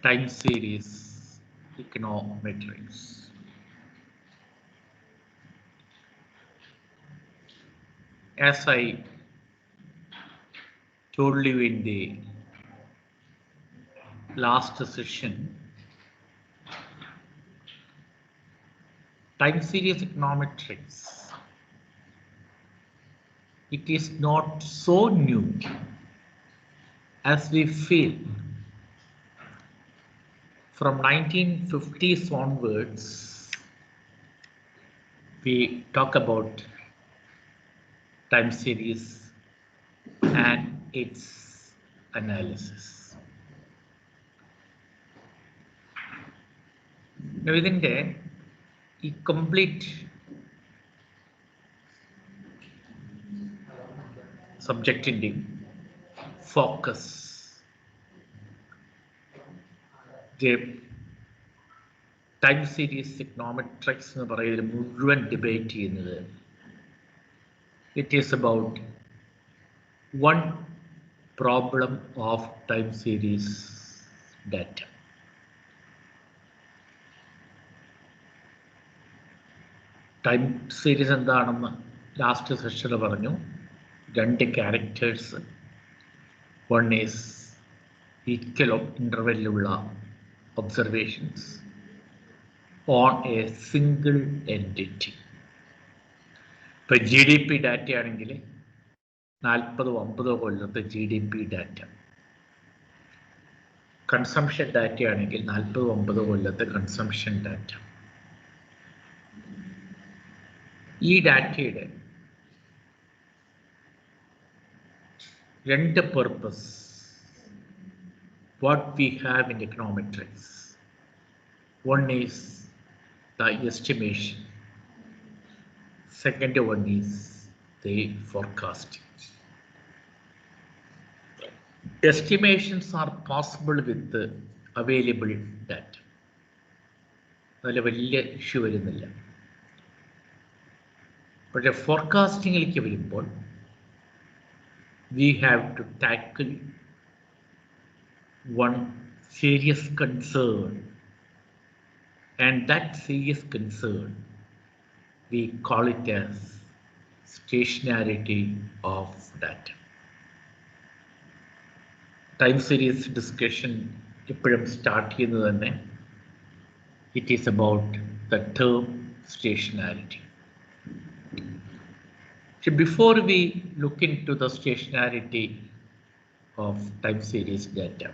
time series econometrics. As I told you in the last session, time series econometrics, it is not so new as we feel. From 1950s onwards, we talk about time series and its analysis. Within the complete subject in focus, the time series econometrics എന്ന് പറയുന്ന മുഴുവൻ debate ചെയ്യുന്നത് it is about one problem of time series data. Time series എന്താണെന്ന് last സെഷനിൽ പറഞ്ഞു. രണ്ട് characters, one is equal ഇൻ്റർവെല്ലുള്ള observations on a single entity. ഇപ്പം ജി ഡി പി ഡാറ്റ ആണെങ്കിൽ 40-50 കൊല്ലത്തെ G D P data, consumption data ആണെങ്കിൽ 40-50 കൊല്ലത്തെ കൺസംഷൻ ഡാറ്റ. ഈ ഡാറ്റയുടെ രണ്ട് purpose what we have in econometrics. One is the estimation, second one is the forecasting. Estimations are possible with the available data. അതിൽ വലിയ issue വരുന്നില്ല. പക്ഷേ ഫോർകാസ്റ്റിങ്ങിലേക്ക് വരുമ്പോൾ we have to tackle one serious concern, and that serious concern we call it as stationarity of data. Time series discussion ഇപ്പോഴും start ചെയ്യുന്നത് തന്നെ it is about the term stationarity. So before we look into the stationarity of time series data,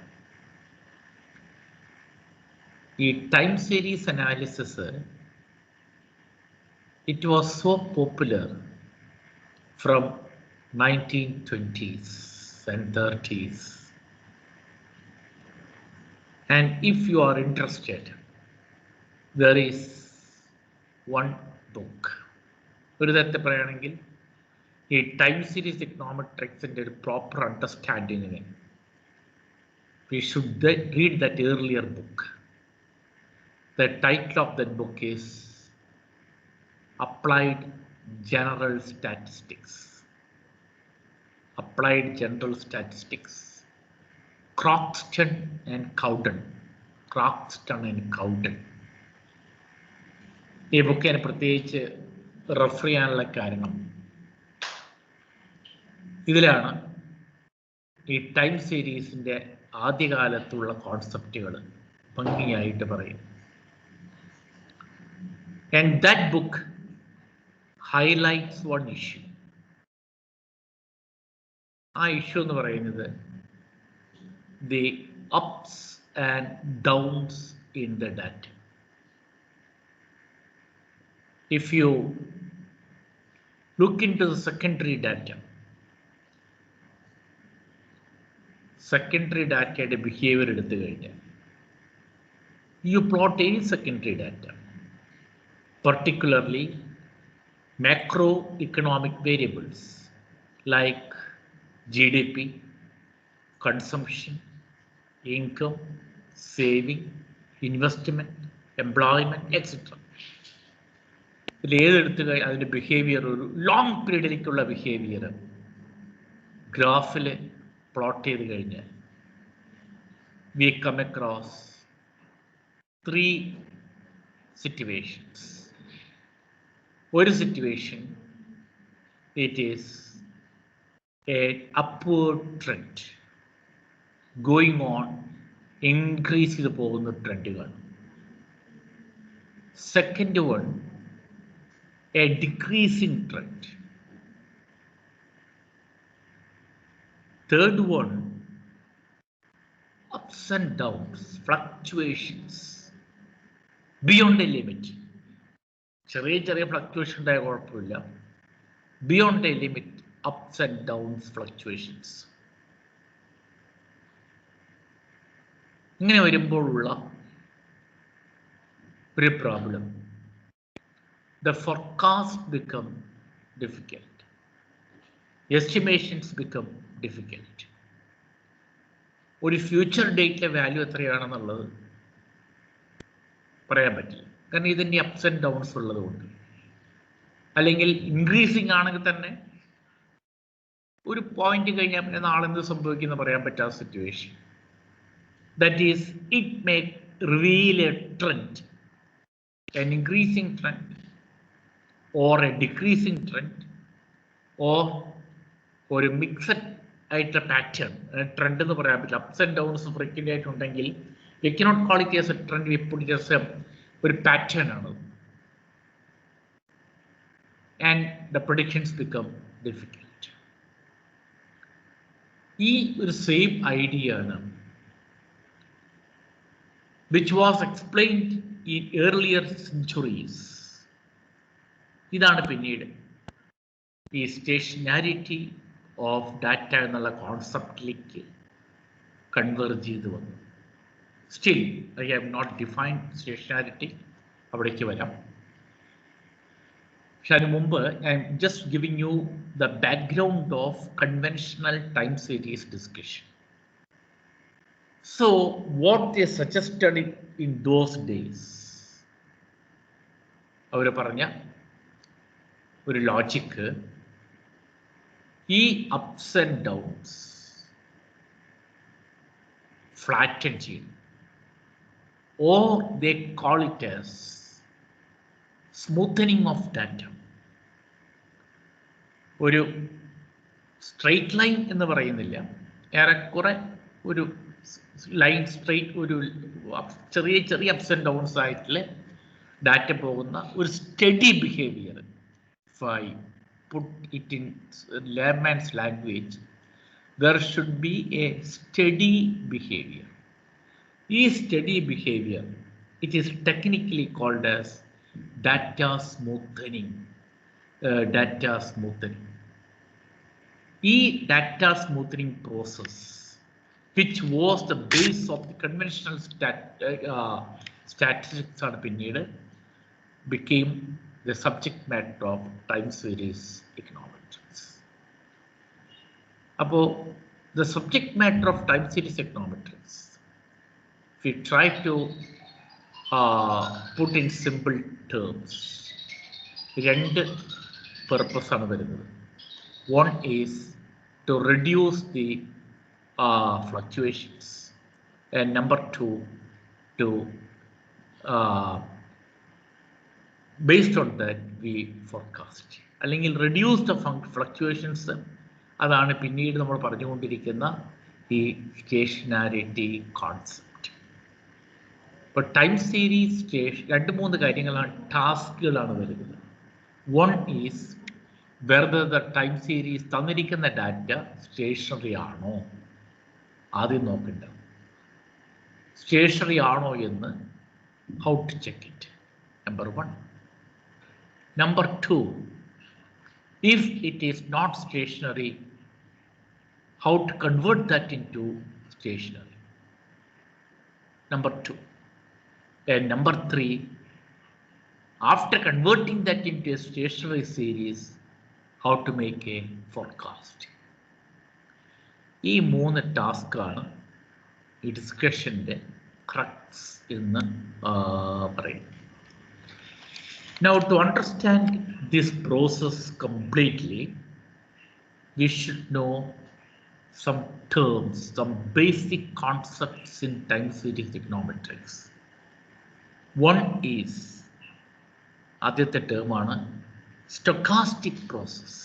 the time series analysis, it was so popular from 1920s and 30s. And if you are interested, there is one book. ഒരു തരത്തിൽ പറയുകയാണെങ്കിൽ ഈ time series എക്കണോമെട്രിക്സിൻ്റെ ഒരു proper അണ്ടർസ്റ്റാൻഡിങ്ങിന് we should read that earlier book. The title of that book is Applied General Statistics. Applied General Statistics. Croxton and Cowden. Croxton and Cowden. ഈ book ഞാൻ പ്രത്യേകിച്ച് refer ചെയ്യാനുള്ള കാരണം ഇതിലാണ് ഈ ടൈം സീരീസിൻ്റെ ആദ്യകാലത്തുള്ള കോൺസെപ്റ്റുകൾ ഭംഗിയായിട്ട് പറയും. And that book highlights one issue. ആ ഇഷ്യൂ എന്ന് പറയുന്നത് the ups and downs in the data. If you look into the secondary data, secondary data behavior എടുത്തു കഴിഞ്ഞാൽ you plot any secondary data, particularly macroeconomic variables like GDP, consumption, income, saving, investment, employment, etc. ഇതിൽ ഏതെടുത്ത് അതിൻ്റെ behaviour, ഒരു long പീരീഡിലേക്കുള്ള behaviour ഗ്രാഫിൽ plot ചെയ്ത് കഴിഞ്ഞാൽ we come across three situations. One situation, it is an upward trend going on, increase ചെയ്ത് പോകുന്ന ട്രെൻഡുകൾ. Second one, a decreasing trend. Third one, ups and downs, fluctuations beyond a limit. ചെറിയ ചെറിയ fluctuation ഉണ്ടായ കുഴപ്പമില്ല. Beyond A limit, ups and downs, fluctuations. ഇങ്ങനെ വരുമ്പോഴുള്ള ഒരു problem, the forecast become difficult, estimations become difficult. ഒരു ഫ്യൂച്ചർ ഡേറ്റിലെ വാല്യൂ എത്രയാണെന്നുള്ളത് പറയാൻ പറ്റില്ല, കാരണം ഇതിൻ്റെ അപ്സ് ആൻഡ് ഡൗൺസ് ഉള്ളതുകൊണ്ട്. അല്ലെങ്കിൽ ഇൻക്രീസിങ് ആണെങ്കിൽ തന്നെ ഒരു പോയിന്റ് കഴിഞ്ഞാൽ പിന്നെ നാളെ എന്ത് സംഭവിക്കുമെന്ന് പറയാൻ പറ്റാത്ത situation. That is, it may reveal A trend, an increasing trend or a decreasing trend or ഒരു മിക്സഡ് ആയിട്ടുള്ള പാറ്റേൺ. ട്രെൻഡ് എന്ന് പറയാൻ പറ്റില്ല, അപ്സ് ആൻഡ് ഡൗൺസ് ഫ്രീക്വൻ്റ് ആയിട്ടുണ്ടെങ്കിൽ we cannot call it as A trend, we put it as A ഒരു pattern ആണ്. And the predictions become difficult. ഈ ഒരു സെയിം ഐഡിയ ആണ് which was explained in earlier centuries. ഇതാണ് പിന്നീട് ഈ സ്റ്റേഷനാരിറ്റി ഓഫ് ഡാറ്റ എന്നുള്ള കോൺസെപ്റ്റിലേക്ക് കൺവേർജ് ചെയ്ത് വന്നു. Still I have not defined stationarity, അവിടേക്ക് വരാം. പക്ഷെ അതിന് മുമ്പ് I am just giving you the background of conventional time series discussion. So what they suggested in those days, അവർ പറഞ്ഞ ഒരു ലോജിക്ക്, ഈ അപ്സ് ആൻഡ് ഡൗൺസ് ഫ്ലാറ്റൻ ചെയ്യും, or they call it as smoothening of data. ഒരു straight line എന്ന് പറയുന്നില്ല, ഏറെക്കുറെ ഒരു ലൈൻ സ്ട്രെയിറ്റ്, ഒരു ചെറിയ ചെറിയ അപ്സ് ആൻഡ് ഡൗൺസ് ആയിട്ടുള്ള ഡാറ്റ പോകുന്ന ഒരു study behaviour. If I put it in layman's language, there should be a steady behavior. ഈ study behaviour, it is technically called as data smoothening. Data smoothening. ഈ data smoothening process, which was the base of the conventional statistics, ആണ് പിന്നീട് became the subject matter of time series econometrics. അപ്പോൾ the subject matter of time series econometrics, if we try to put in simple terms, രണ്ട് purpose ആണ് വരുന്നത്. One is to reduce the fluctuations, and number two, to based on that we forecast, അല്ലെങ്കിൽ reduce the fluctuations. അതാണ് പിന്നീട് നമ്മൾ പറഞ്ഞുകൊണ്ടിരിക്കുന്ന ഈ stationarity concept. ഇപ്പോൾ ടൈം സീരീസ് രണ്ട് മൂന്ന് കാര്യങ്ങളാണ്, ടാസ്കുകളാണ് വരുന്നത്. One is whether the time series തന്നിരിക്കുന്ന ഡാറ്റ സ്റ്റേഷനറി ആണോ, ആദ്യം നോക്കണ്ട. സ്റ്റേഷനറി ആണോ എന്ന് how to check it, number one. Number two, if it is not stationary, how to convert that into stationary, number two. And number three, after converting that into a stationary series, how to make a forecast. ഈ മൂന്ന് ടാസ്ക്കാണ് ഈ ഡിസ്കഷൻ്റെ crux എന്ന് പറയുന്നത്. Now to understand this process completely, we should know some terms, some basic concepts in time series econometrics. One is ആദ്യത്തെ ടേമാണ് stochastic process.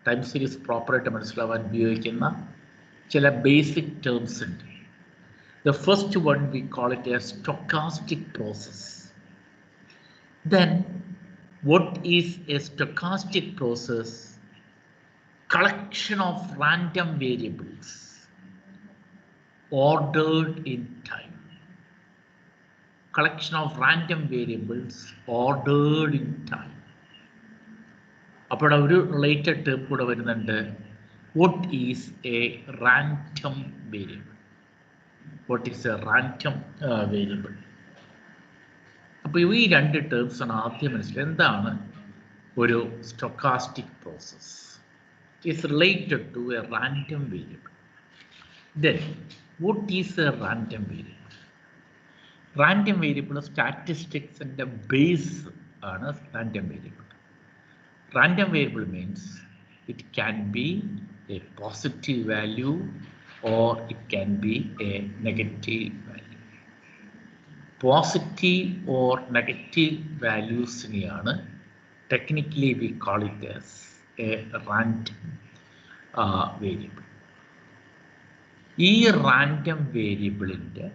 Time series പ്രോപ്പറായിട്ട് മനസ്സിലാവാൻ ഉപയോഗിക്കുന്ന ചില ബേസിക് ടേംസ് ഉണ്ട്. The first one we call it a stochastic process. Then what is a stochastic process? Collection of random variables ordered in time. Collection of random variables ordered in time. അപ്പോൾ ഒരു related term കൂടെ വരുന്നുണ്ട്. What is a random variable? What is a random variable? അപ്പോൾ ഈ രണ്ട് terms ആണ് ആദ്യം മനസ്സിലായത്. എന്താണ് ഒരു stochastic process? It is related to a random variable. Then what is a random variable? Random variable സ്റ്റാറ്റിസ്റ്റിക്സിൻ്റെ ബേസ് ആണ് random variable. Random variable means it can be a positive value or it can be a negative value. Positive or negative values neയാണ് technically we call it as a random variable. ഈ random വേരിയബിളിൻ്റെ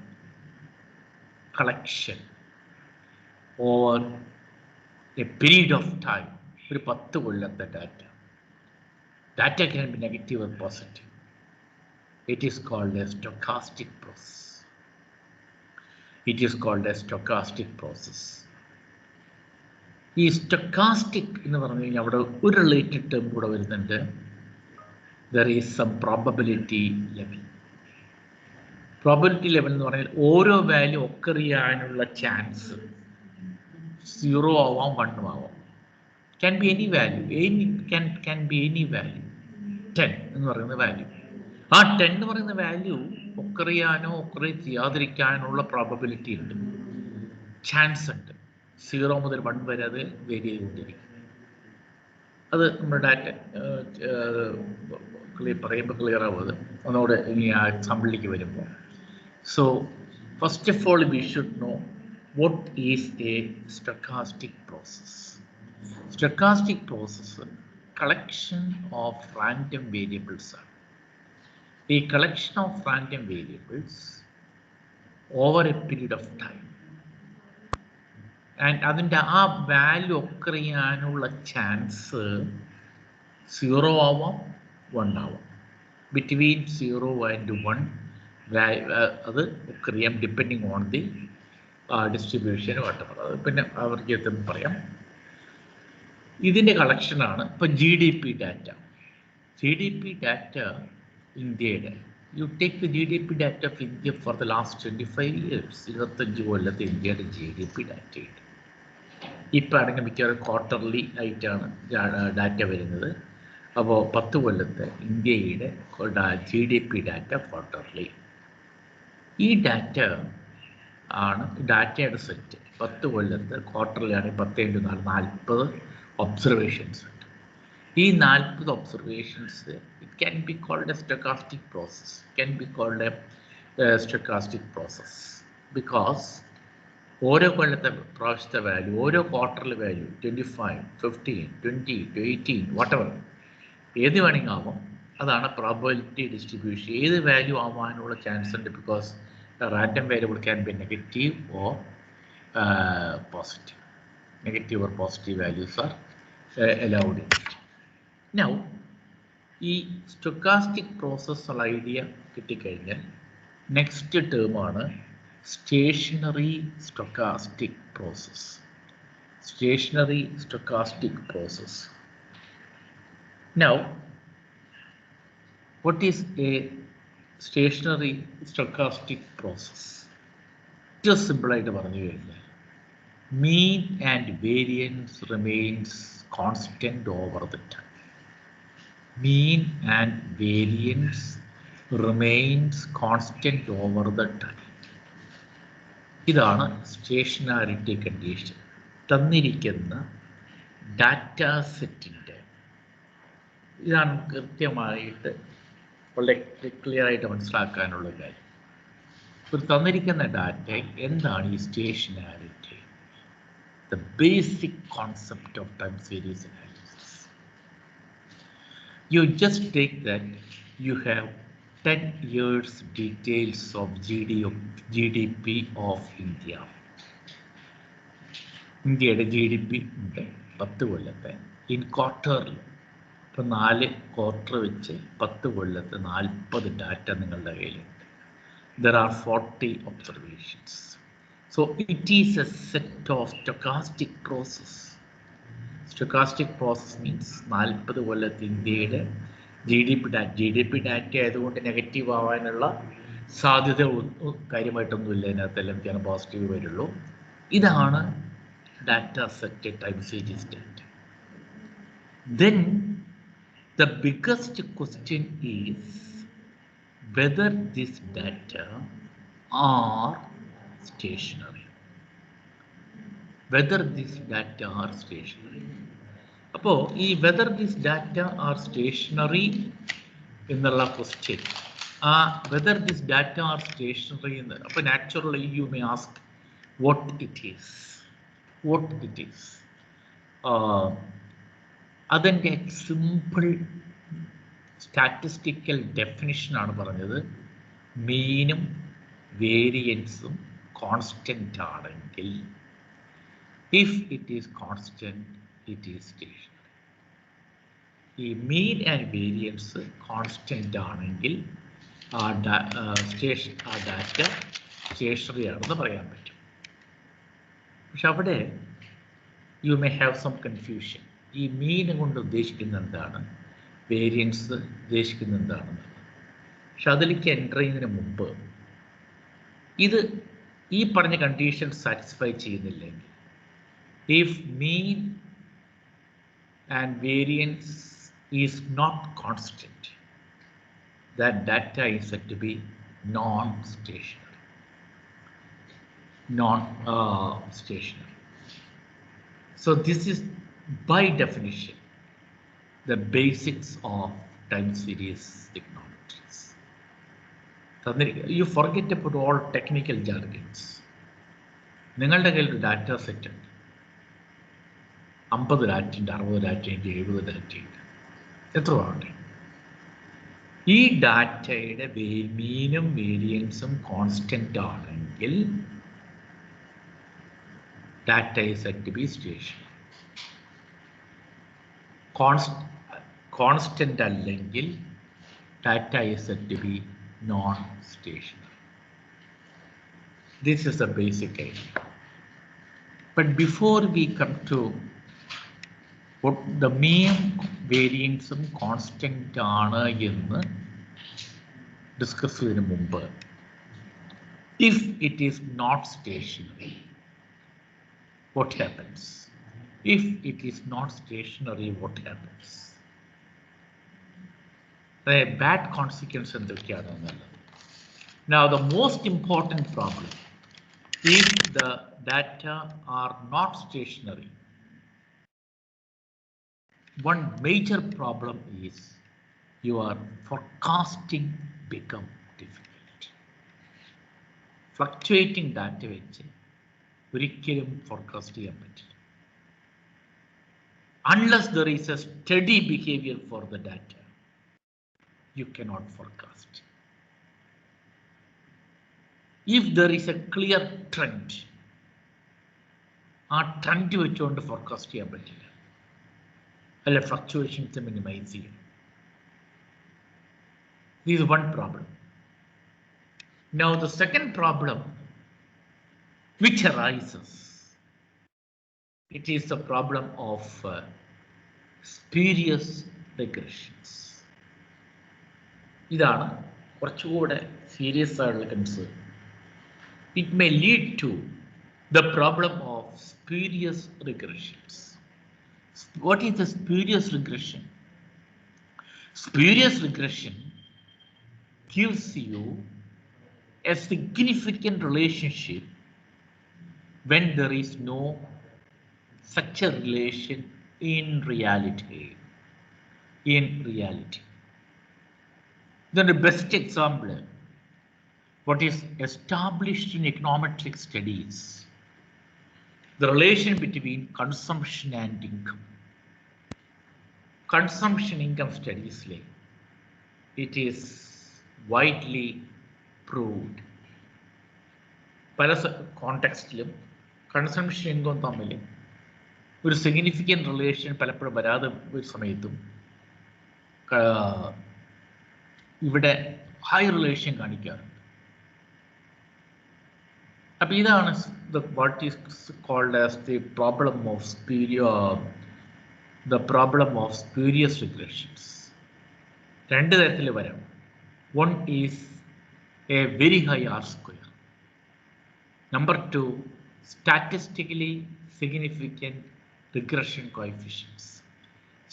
collection over a period of time, ഒരു 10 കൊല്ലത്തെ data can be negative or positive. It is called a stochastic process. It is called a stochastic process. ഈ stochastic എന്ന് പറഞ്ഞു കഴിഞ്ഞാൽ അവിടെ ഒരു റിലേറ്റഡ് ടേം കൂടെ വരുന്നുണ്ട്. There is some probability level. Probability level എന്ന് പറഞ്ഞാൽ ഓരോ വാല്യൂ ഒക്കർ ചെയ്യാനുള്ള ചാൻസ് 0 ആവാം 1 ആവാം. Can be any value, can be any value. 10 എന്ന് പറയുന്ന വാല്യൂ, ആ 10 എന്ന് പറയുന്ന വാല്യൂ ഒക്കർ ചെയ്യാനോ ഒക്കർ ചെയ്യാതിരിക്കാനുള്ള പ്രോബബിലിറ്റി ഉണ്ട്, ചാൻസ് ഉണ്ട്. 0 മുതൽ 1 വരെ അത് വേരി ചെയ്തുകൊണ്ടിരിക്കും. അത് നമ്മുടെ ഡാറ്റ പറയുമ്പോൾ ക്ലിയർ ആവുന്നത് ഒന്നുകൂടെ ഇനി ആ എക്സാമ്പിളിലേക്ക് വരുമ്പോൾ. So first of all we should know what is a stochastic process. Stochastic process collection of random variables are. A collection of random variables over a period of time. And അതിൻ്റെ ആ value occur ചെയ്യാനുള്ള chance 0 ആവാം 1 ആവാം. Between 0 and 1 അത് occur ചെയ്യാം depending on the distribution water. അത് പിന്നെ അവർക്ക് പറയാം. ഇതിൻ്റെ കളക്ഷനാണ് ഇപ്പോൾ GDP ഡാറ്റ. GDP ഡാറ്റ ഇന്ത്യയുടെ, you take the GDP data of India for the last 25 years, 25 കൊല്ലത്തെ ഇന്ത്യയുടെ GDP ഡാറ്റയുണ്ട്. ഇപ്പം ആണെങ്കിൽ മിക്കവാറും ക്വാർട്ടർലി ആയിട്ടാണ് ഡാറ്റ വരുന്നത്. അപ്പോൾ 10 കൊല്ലത്തെ ഇന്ത്യയുടെ GDP ഡാറ്റ ക്വാർട്ടർലി. ഈ ഡാറ്റ ആണ് ഡാറ്റയുടെ സെറ്റ്. 10 കൊല്ലത്തെ ക്വാർട്ടർലി ആണെങ്കിൽ 10 × 4 40 ഒബ്സർവേഷൻസ് ഉണ്ട്. ഈ 40 observations it can be called a stochastic process. Can be called a stochastic process because ഓരോ കൊല്ലത്തെ പ്രാവശ്യത്തെ വാല്യൂ, ഓരോ ക്വാർട്ടറിലെ വാല്യൂ 25, 15, 20 to 18 whatever ഏത് വേണമെങ്കിൽ ആവാം. അതാണ് പ്രോബബിലിറ്റി ഡിസ്ട്രിബ്യൂഷൻ. ഏത് വാല്യൂ ആവാനുള്ള ചാൻസ് ഉണ്ട് because random variable can be negative or positive. Negative or positive values are allowed in it. Now ഈ സ്റ്റൊക്കാസ്റ്റിക് പ്രോസസ്സുള്ള ഐഡിയ കിട്ടിക്കഴിഞ്ഞാൽ നെക്സ്റ്റ് ടേമാണ് stationary stochastic process. Stationary stochastic process. Now what is a stationary stochastic process? Just simple ആയിട്ട് പറഞ്ഞു കഴിഞ്ഞാൽ mean and variance remains constant over the time. Mean and variance remains constant over the time. ഇതാണ് സ്റ്റേഷനാരിറ്റി condition. തന്നിരിക്കുന്ന data സെറ്റിൻ്റെ ഇതാണ് കൃത്യമായിട്ട് വളരെ clear ആയിട്ട് മനസ്സിലാക്കാനുള്ള കാര്യം. ഒരു തന്നിരിക്കുന്ന ഡാറ്റ എന്താണ് ഈ സ്റ്റേഷനാരിറ്റി? The basic concept of time series analysis. You just take that you have 10 years details of GDP of India. ഇന്ത്യയുടെ GDP ഉണ്ട് 10 കൊല്ലത്തെ ഇൻ ക്വാർട്ടറിൽ. ഇപ്പം 4 ക്വാർട്ടർ വെച്ച് 10 കൊല്ലത്തെ 40 ഡാറ്റ നിങ്ങളുടെ കയ്യിലുണ്ട്. There are 40 observations. So it is a set of stochastic process. Stochastic process means 40 കൊല്ലത്തെ ഇന്ത്യയുടെ GDP ഡാറ്റ ആയതുകൊണ്ട് നെഗറ്റീവ് ആവാനുള്ള സാധ്യത കാര്യമായിട്ടൊന്നുമില്ല. ഇതിനകത്തെല്ലാം ചില പോസിറ്റീവ് വരുള്ളൂ. ഇതാണ് data set time series data. Then the biggest question is whether this data are stationary. Whether this data are stationary. അപ്പോൾ ഈ whether this data are stationary എന്നുള്ള ക്വസ്റ്റ്യൻ, ആ whether this data are stationary എന്ന്, അപ്പോൾ naturally you may ask what it is. What it is. അതിൻ്റെ simple statistical ഡെഫിനിഷനാണ് പറഞ്ഞത്. മീനും വേരിയൻസും കോൺസ്റ്റൻ്റ് ആണെങ്കിൽ, if it is constant it is stationary. ഈ മീൻ ആൻഡ് വേരിയൻസ് കോൺസ്റ്റൻ്റ് ആണെങ്കിൽ ആ ഡാറ്റ സ്റ്റേഷനറി ആണെന്ന് പറയാൻ പറ്റും. പക്ഷെ അവിടെ you may have some confusion. ഈ മീൻ കൊണ്ട് ഉദ്ദേശിക്കുന്ന എന്താണ്, വേരിയൻസ് ഉദ്ദേശിക്കുന്നത് എന്താണെന്ന്. പക്ഷെ അതിലേക്ക് എൻ്റർ ചെയ്യുന്നതിന് മുമ്പ് ഇത് ഈ പറഞ്ഞ കണ്ടീഷൻ സാറ്റിസ്ഫൈ ചെയ്യുന്നില്ലെങ്കിൽ, if mean and variance is not constant, that data is set to be non stationary. So this is by definition the basics of time series econometrics. You forget about all technical jargons. നിങ്ങളുടെ കയ്യിൽ ഒരു data set ഉണ്ട്, 50 ഡാറ്റയുണ്ട്, 60 ഡാറ്റയുണ്ട്, 70 ഡാറ്റയുണ്ട്, എത്ര ആവട്ടെ. ഈ ഡാറ്റയുടെ മീനും വേരിയൻസും കോൺസ്റ്റന്റ് ആണെങ്കിൽ data is set to be stationary. Constant അല്ലെങ്കിൽ data is set to be non stationary. This is the basic idea. But before we come to the mean വേരിയൻസും കോൺസ്റ്റന്റ് ആണ് എന്ന് ഡിസ്കസ് ചെയ്യുന്നതിന് മുമ്പ്, if it is not stationary, what happens? If it is not stationary, what happens? The bad consequence എന്തൊക്കെയാണെന്നല്ല. Now the most important problem, if the data are not stationary, one major problem is your forecasting become difficult. Fluctuating data വെച്ച് ഒരിക്കലും forecast ചെയ്യാൻ പറ്റില്ല. Unless there is a steady behavior for the data, you cannot forecast. If there is a clear trend, ആ trend വെച്ചുകൊണ്ട് forecast ചെയ്യാൻ പറ്റില്ല, അല്ലെ fluctuations minimise ചെയ്യും. This is one problem. Now the second problem which arises, it is the problem of spurious regressions. ഇതാണ് കുറച്ചുകൂടെ serious ആയിട്ടുള്ള concern. It may lead to the problem of spurious regressions. What is the spurious regression? Spurious regression gives you a significant relationship when there is no such a relation in reality. Then the best example, what is established in econometric studies, the relation between consumption and income. Consumption income studies, it is widely proved. പല കോണ്ടെക്സ്റ്റിലും consumption income തമ്മിൽ ഒരു significant relation പലപ്പോഴും വരാതെ ഒരു സമയത്തും ഇവിടെ high relation കാണിക്കാറുണ്ട്. അപ്പം ഇതാണ് what is called as the problem of spurious regressions. രണ്ട് തരത്തിൽ വരാം. One is a very high R square. Number two, statistically significant regression coefficients.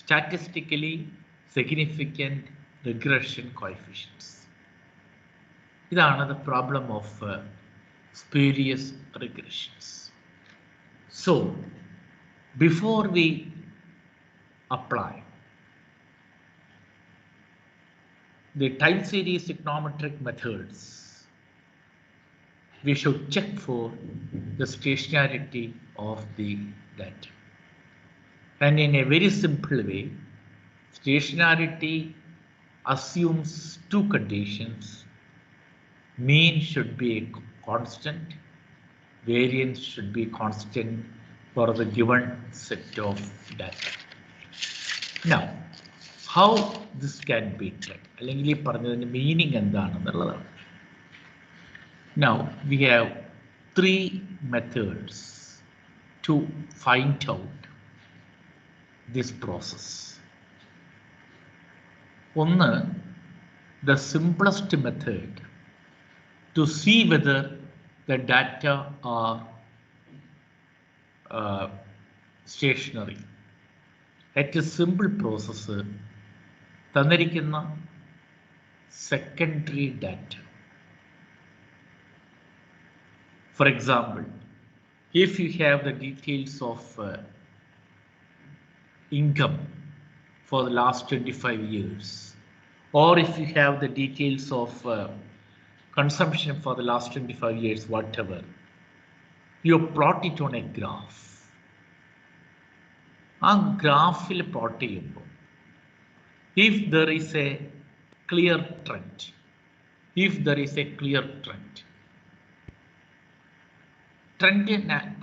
Statistically significant regression coefficients. ഇതാണ് the problem of spurious regressions. So, before we apply the time series econometric methods, we should check for the stationarity of the data. And in a very simple way, stationarity assumes two conditions. Mean should be constant, variance should be constant for the given set of data. Now, how this can be checked? അല്ലെങ്കിൽ ഈ പറഞ്ഞതിൻ്റെ meaning എന്താണെന്നുള്ളതാണ്. Now we have three methods to find out this process. One, the simplest method to see whether the data are stationary. At a simple process, തന്നിരിക്കുന്ന secondary data. For example, if you have the details of income for the last 25 years, or if you have the details of consumption for the last 25 years, whatever, you plot it on a graph. ആ ഗ്രാഫിൽ plot ചെയ്യുമ്പോൾ if there is a clear trend, trend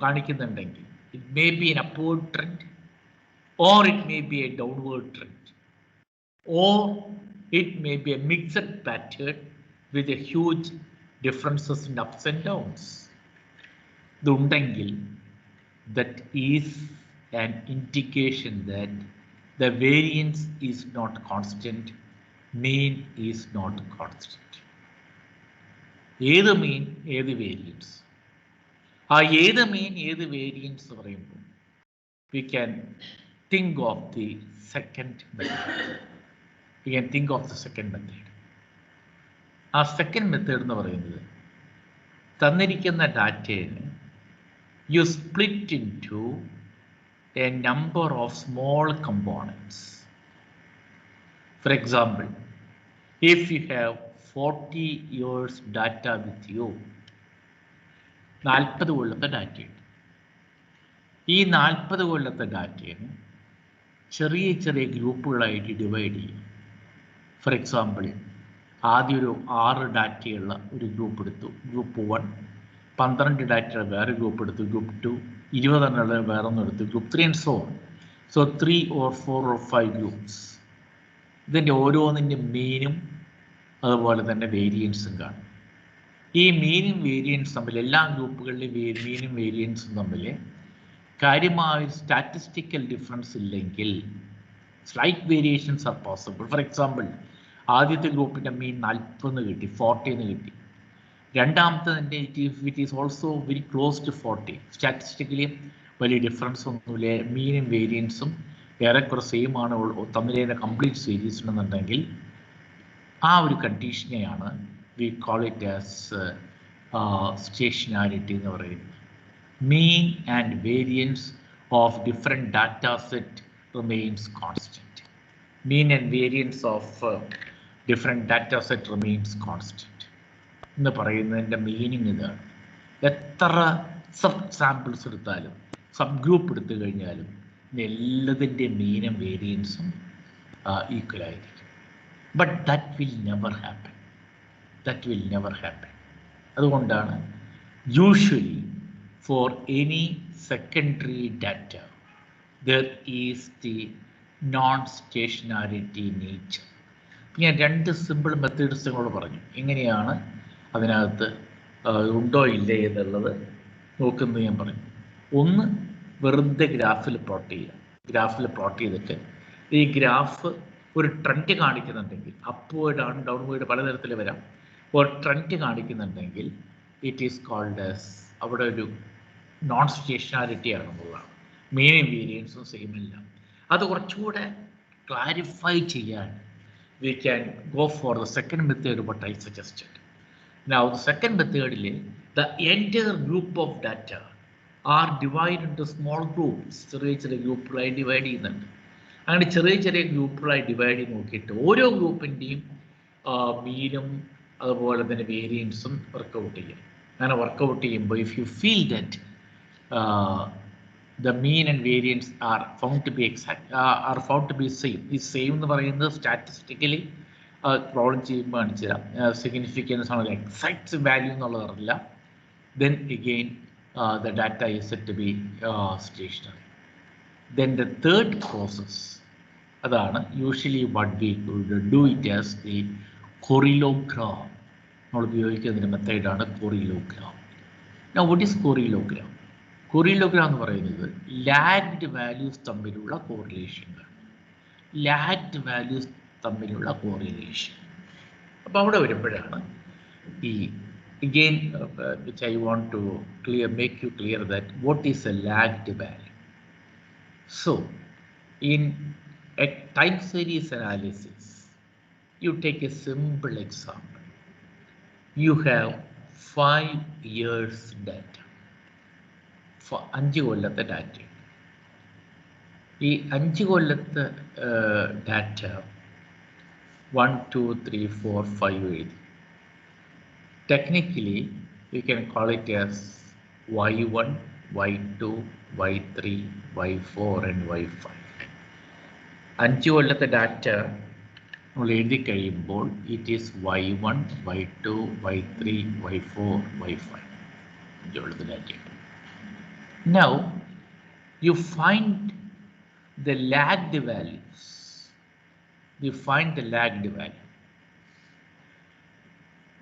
കാണിക്കുന്നുണ്ടെങ്കിൽ it may be an upward trend, or it may be a downward trend, or it may be a mixed pattern with a huge differences in ups and downs. ഇതുണ്ടെങ്കിൽ that is an indication that the variance is not constant, mean is not constant. ഏത് മീൻ ഏത് variance, ആ ഏത് മീൻ ഏത് variance പറയുമ്പോൾ we can think of the second method. ആ second method എന്ന് പറയുന്നത് തന്നിരിക്കുന്ന ഡാറ്റയെ you split into a number of small components. For example, if you have 40 years data with you, 40 കൊല്ലത്തെ ഡാറ്റയുണ്ട്. ഈ 40 കൊല്ലത്തെ ഡാറ്റയെ ചെറിയ ചെറിയ ഗ്രൂപ്പുകളായിട്ട് ഡിവൈഡ് ചെയ്യും. ഫോർ എക്സാമ്പിൾ, ആദ്യം ഒരു 6 ഡാറ്റയുള്ള ഒരു ഗ്രൂപ്പ് എടുത്തു, ഗ്രൂപ്പ് 1. 12 ഡാറ്റയുള്ള വേറെ ഗ്രൂപ്പ് എടുത്തു, ഗ്രൂപ്പ് 2. 20 എണ്ണുള്ള വേറെ ഒന്നും എടുത്തു, group 3 and so on. So 3 or 4 or 5 groups. ഇതിൻ്റെ ഓരോന്നിൻ്റെ മീനും അതുപോലെ തന്നെ വേരിയൻസും കാണും. ഈ മീനും വേരിയൻസ് തമ്മിൽ, എല്ലാ ഗ്രൂപ്പുകളിലെയും മീനും വേരിയൻസും തമ്മിൽ കാര്യമായ സ്റ്റാറ്റിസ്റ്റിക്കൽ ഡിഫറൻസ് ഇല്ലെങ്കിൽ slight variations are possible. For example, ആദ്യത്തെ ഗ്രൂപ്പിൻ്റെ മീൻ 40 കിട്ടി, 40 കിട്ടി. രണ്ടാമത്തെ it is also very close to 40. Statistically വലിയ ഡിഫറൻസ് ഒന്നുമില്ല, മീനും വേരിയൻസും ഏറെക്കുറെ സെയിം ആണ്, തമ്മിലെ കംപ്ലീറ്റ് സീരീസ് ഉണ്ടെന്നുണ്ടെങ്കിൽ ആ ഒരു കണ്ടീഷനെയാണ് we call it as stationarity എന്ന് പറയുന്നത്. Mean and variance of different data set remains constant. Mean and variance of different data set remains constant. എന്ന് പറയുന്നതിൻ്റെ മീനിങ് ഇതാണ്. എത്ര സബ് സാമ്പിൾസ് എടുത്താലും സബ് ഗ്രൂപ്പ് എടുത്തു കഴിഞ്ഞാലും എല്ലാത്തിൻ്റെ മീനും വേരിയൻസും ഈക്വലായിരിക്കും. But that will never happen. That will never happen. അതുകൊണ്ടാണ് usually for any secondary data there is the non stationarity nature. ഞാൻ 2 സിമ്പിൾ മെത്തേഡ്സ് നിങ്ങളോട് പറഞ്ഞു എങ്ങനെയാണ് അതിനകത്ത് ഉണ്ടോ ഇല്ലേ എന്നുള്ളത് നോക്കുന്നത് ഞാൻ പറഞ്ഞു. ഒന്ന്, വെറുതെ ഗ്രാഫിൽ പ്ലോട്ട് ചെയ്യുക. ഗ്രാഫിൽ പ്ലോട്ട് ചെയ്തിട്ട് ഈ ഗ്രാഫ് ഒരു ട്രെൻഡ് കാണിക്കുന്നുണ്ടെങ്കിൽ, അപ്വേർഡ് ആണ് ഡൗൺവേർഡ് പലതരത്തിൽ വരാം, ഒരു ട്രെൻഡ് കാണിക്കുന്നുണ്ടെങ്കിൽ ഇറ്റ് ഈസ് കോൾഡ് ആസ്, അവിടെ ഒരു നോൺ സ്റ്റേഷനാരിറ്റി ആണെന്നുള്ളതാണ്. മീനും വേരിയൻസും സെയിം അല്ല. അത് കുറച്ചുകൂടെ ക്ലാരിഫൈ ചെയ്യാൻ we can go for the second method what I suggested. Now the second method is the entire group of data are divided into small groups. ചെറിയ ഗ്രൂപ്പുകളായി divide ചെയ്യുന്നുണ്ട്. അങ്ങനെ ചെറിയ ഗ്രൂപ്പുകളായി ഡിവൈഡ് ചെയ്ത് നോക്കിയിട്ട് ഓരോ ഗ്രൂപ്പിൻ്റെയും മീനും അതുപോലെ തന്നെ വേരിയൻസും വർക്കൗട്ട് ചെയ്യും. അങ്ങനെ വർക്കൗട്ട് ചെയ്യുമ്പോൾ if you feel that the mean and variance are found to be exact, are found to be same. ഈ സെയിം എന്ന് പറയുന്നത് സ്റ്റാറ്റിസ്റ്റിക്കലി പ്രോബ്ലം ചെയ്യുമ്പോൾ കാണിച്ചു തരാം. സിഗ്നിഫിക്കൻസ് ആണ് എക്സാക്ട് വാല്യൂ എന്നുള്ളത് അറിയില്ല. Then again the data is said to be stationary. Then the third process, അതാണ് usually what we do it as the correlogram. നമ്മൾ ഉപയോഗിക്കുന്ന മെത്തേഡാണ് correlogram. Now what is correlogram? കൊറിലോഗ്രാം എന്ന് പറയുന്നത് ലാഗ്ഡ് വാല്യൂസ് തമ്മിലുള്ള കോറിലേഷനാണ്. ലാഗ്ഡ് വാല്യൂസ് തമ്മിലുള്ള കോറിലേഷൻ. അപ്പോൾ അവിടെ വരുമ്പോഴാണ് ഈ again which I want to make you clear that what is a lagged value. So in a time series analysis, you take a simple example. You have 5 years data. 5 കൊല്ലത്തെ data. ഈ 5 കൊല്ലത്തെ data 1, 2, 3, 4, 5 എഴുതി. Technically you can call it as Y1, Y2, Y3, Y4 and Y5. 5 കൊല്ലത്തെ data നമ്മൾ എഴുതി കഴിയുമ്പോൾ it is Y1, Y2, Y3, Y4, Y5. 5 കൊല്ലത്തെ data. Now you find the lagged values. You find the lagged value.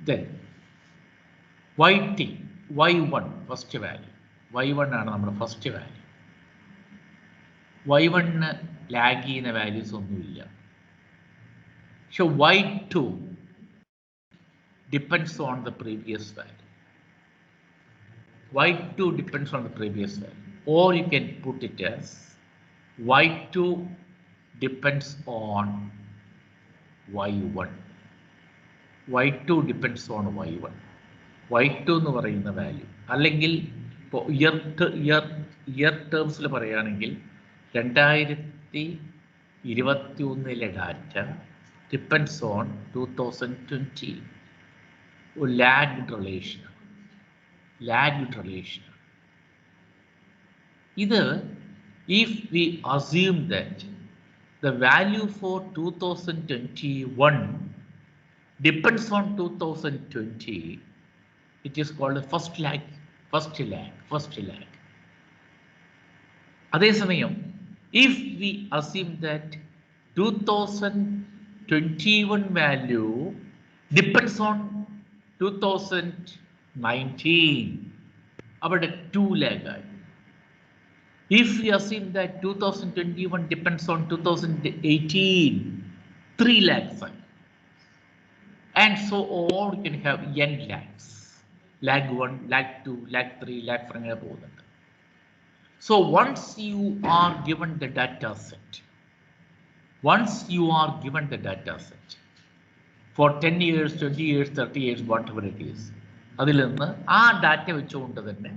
Then Y1 first value. Y1 ആണ് നമ്മുടെ first value. Y1 lag ചെയ്യുന്ന values ഒന്നുമില്ല. So Y2 depends on the previous value. Y2 depends on the previous value, or you can put it as Y2 depends on Y1. Y2 depends on Y1. Y2 എന്ന് പറയുന്ന value, അല്ലെങ്കിൽ ഇപ്പോൾ year ടേംസിൽ പറയുകയാണെങ്കിൽ 2021 data depends on 2020. Lagged relation. ഇത് if we assume that the value for 2021 depends on 2020, it is called a first lag. അതേസമയം if we assume that 2021 value depends on 2019, അവിടെ 2 lag ആയി. If we assume that 2021 depends on 2018, 3 lags ആയി. And so on, you can have n lags. Lag 1, lag 2, lag 3, lag 4 അങ്ങനെ പോകുന്നുണ്ട്. So once you are given the data set, for 10 years, 20 years, 30 years, whatever it is, അതിൽ നിന്ന് ആ data വെച്ചുകൊണ്ട് തന്നെ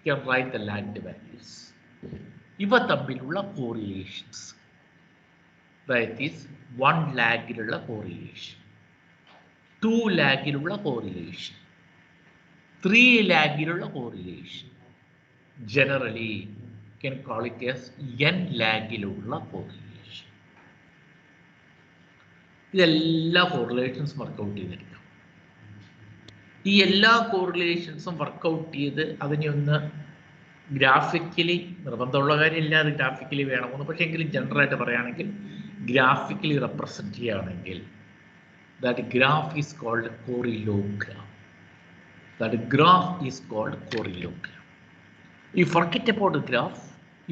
you can write the lagged values. ഇവ തമ്മിലുള്ള correlations, that is 1 ലാഗിലുള്ള കോറിലേഷൻ, 2 ലാഗിലുള്ള കോറിലേഷൻ, 3 ലാഗിലുള്ള correlation. Generally can call it as n ലാഗിലുള്ള കോറിലേഷൻ. ഇതെല്ലാ കോറിലേഷൻസും വർക്കൗട്ട് ചെയ്തെടുക്കാം. ഈ എല്ലാ കോറിലേഷൻസും വർക്കൗട്ട് ചെയ്ത് അതിനെ ഒന്ന് ഗ്രാഫിക്കലി, നിർബന്ധമുള്ള കാര്യമില്ല അത് ഗ്രാഫിക്കലി വേണമെന്ന്, പക്ഷേ എങ്കിലും ജനറലായിട്ട് പറയുകയാണെങ്കിൽ ഗ്രാഫിക്കലി റെപ്രസെൻറ്റ് ചെയ്യുകയാണെങ്കിൽ that graph is called correlogram. That graph is called correlogram. You forget about the graph,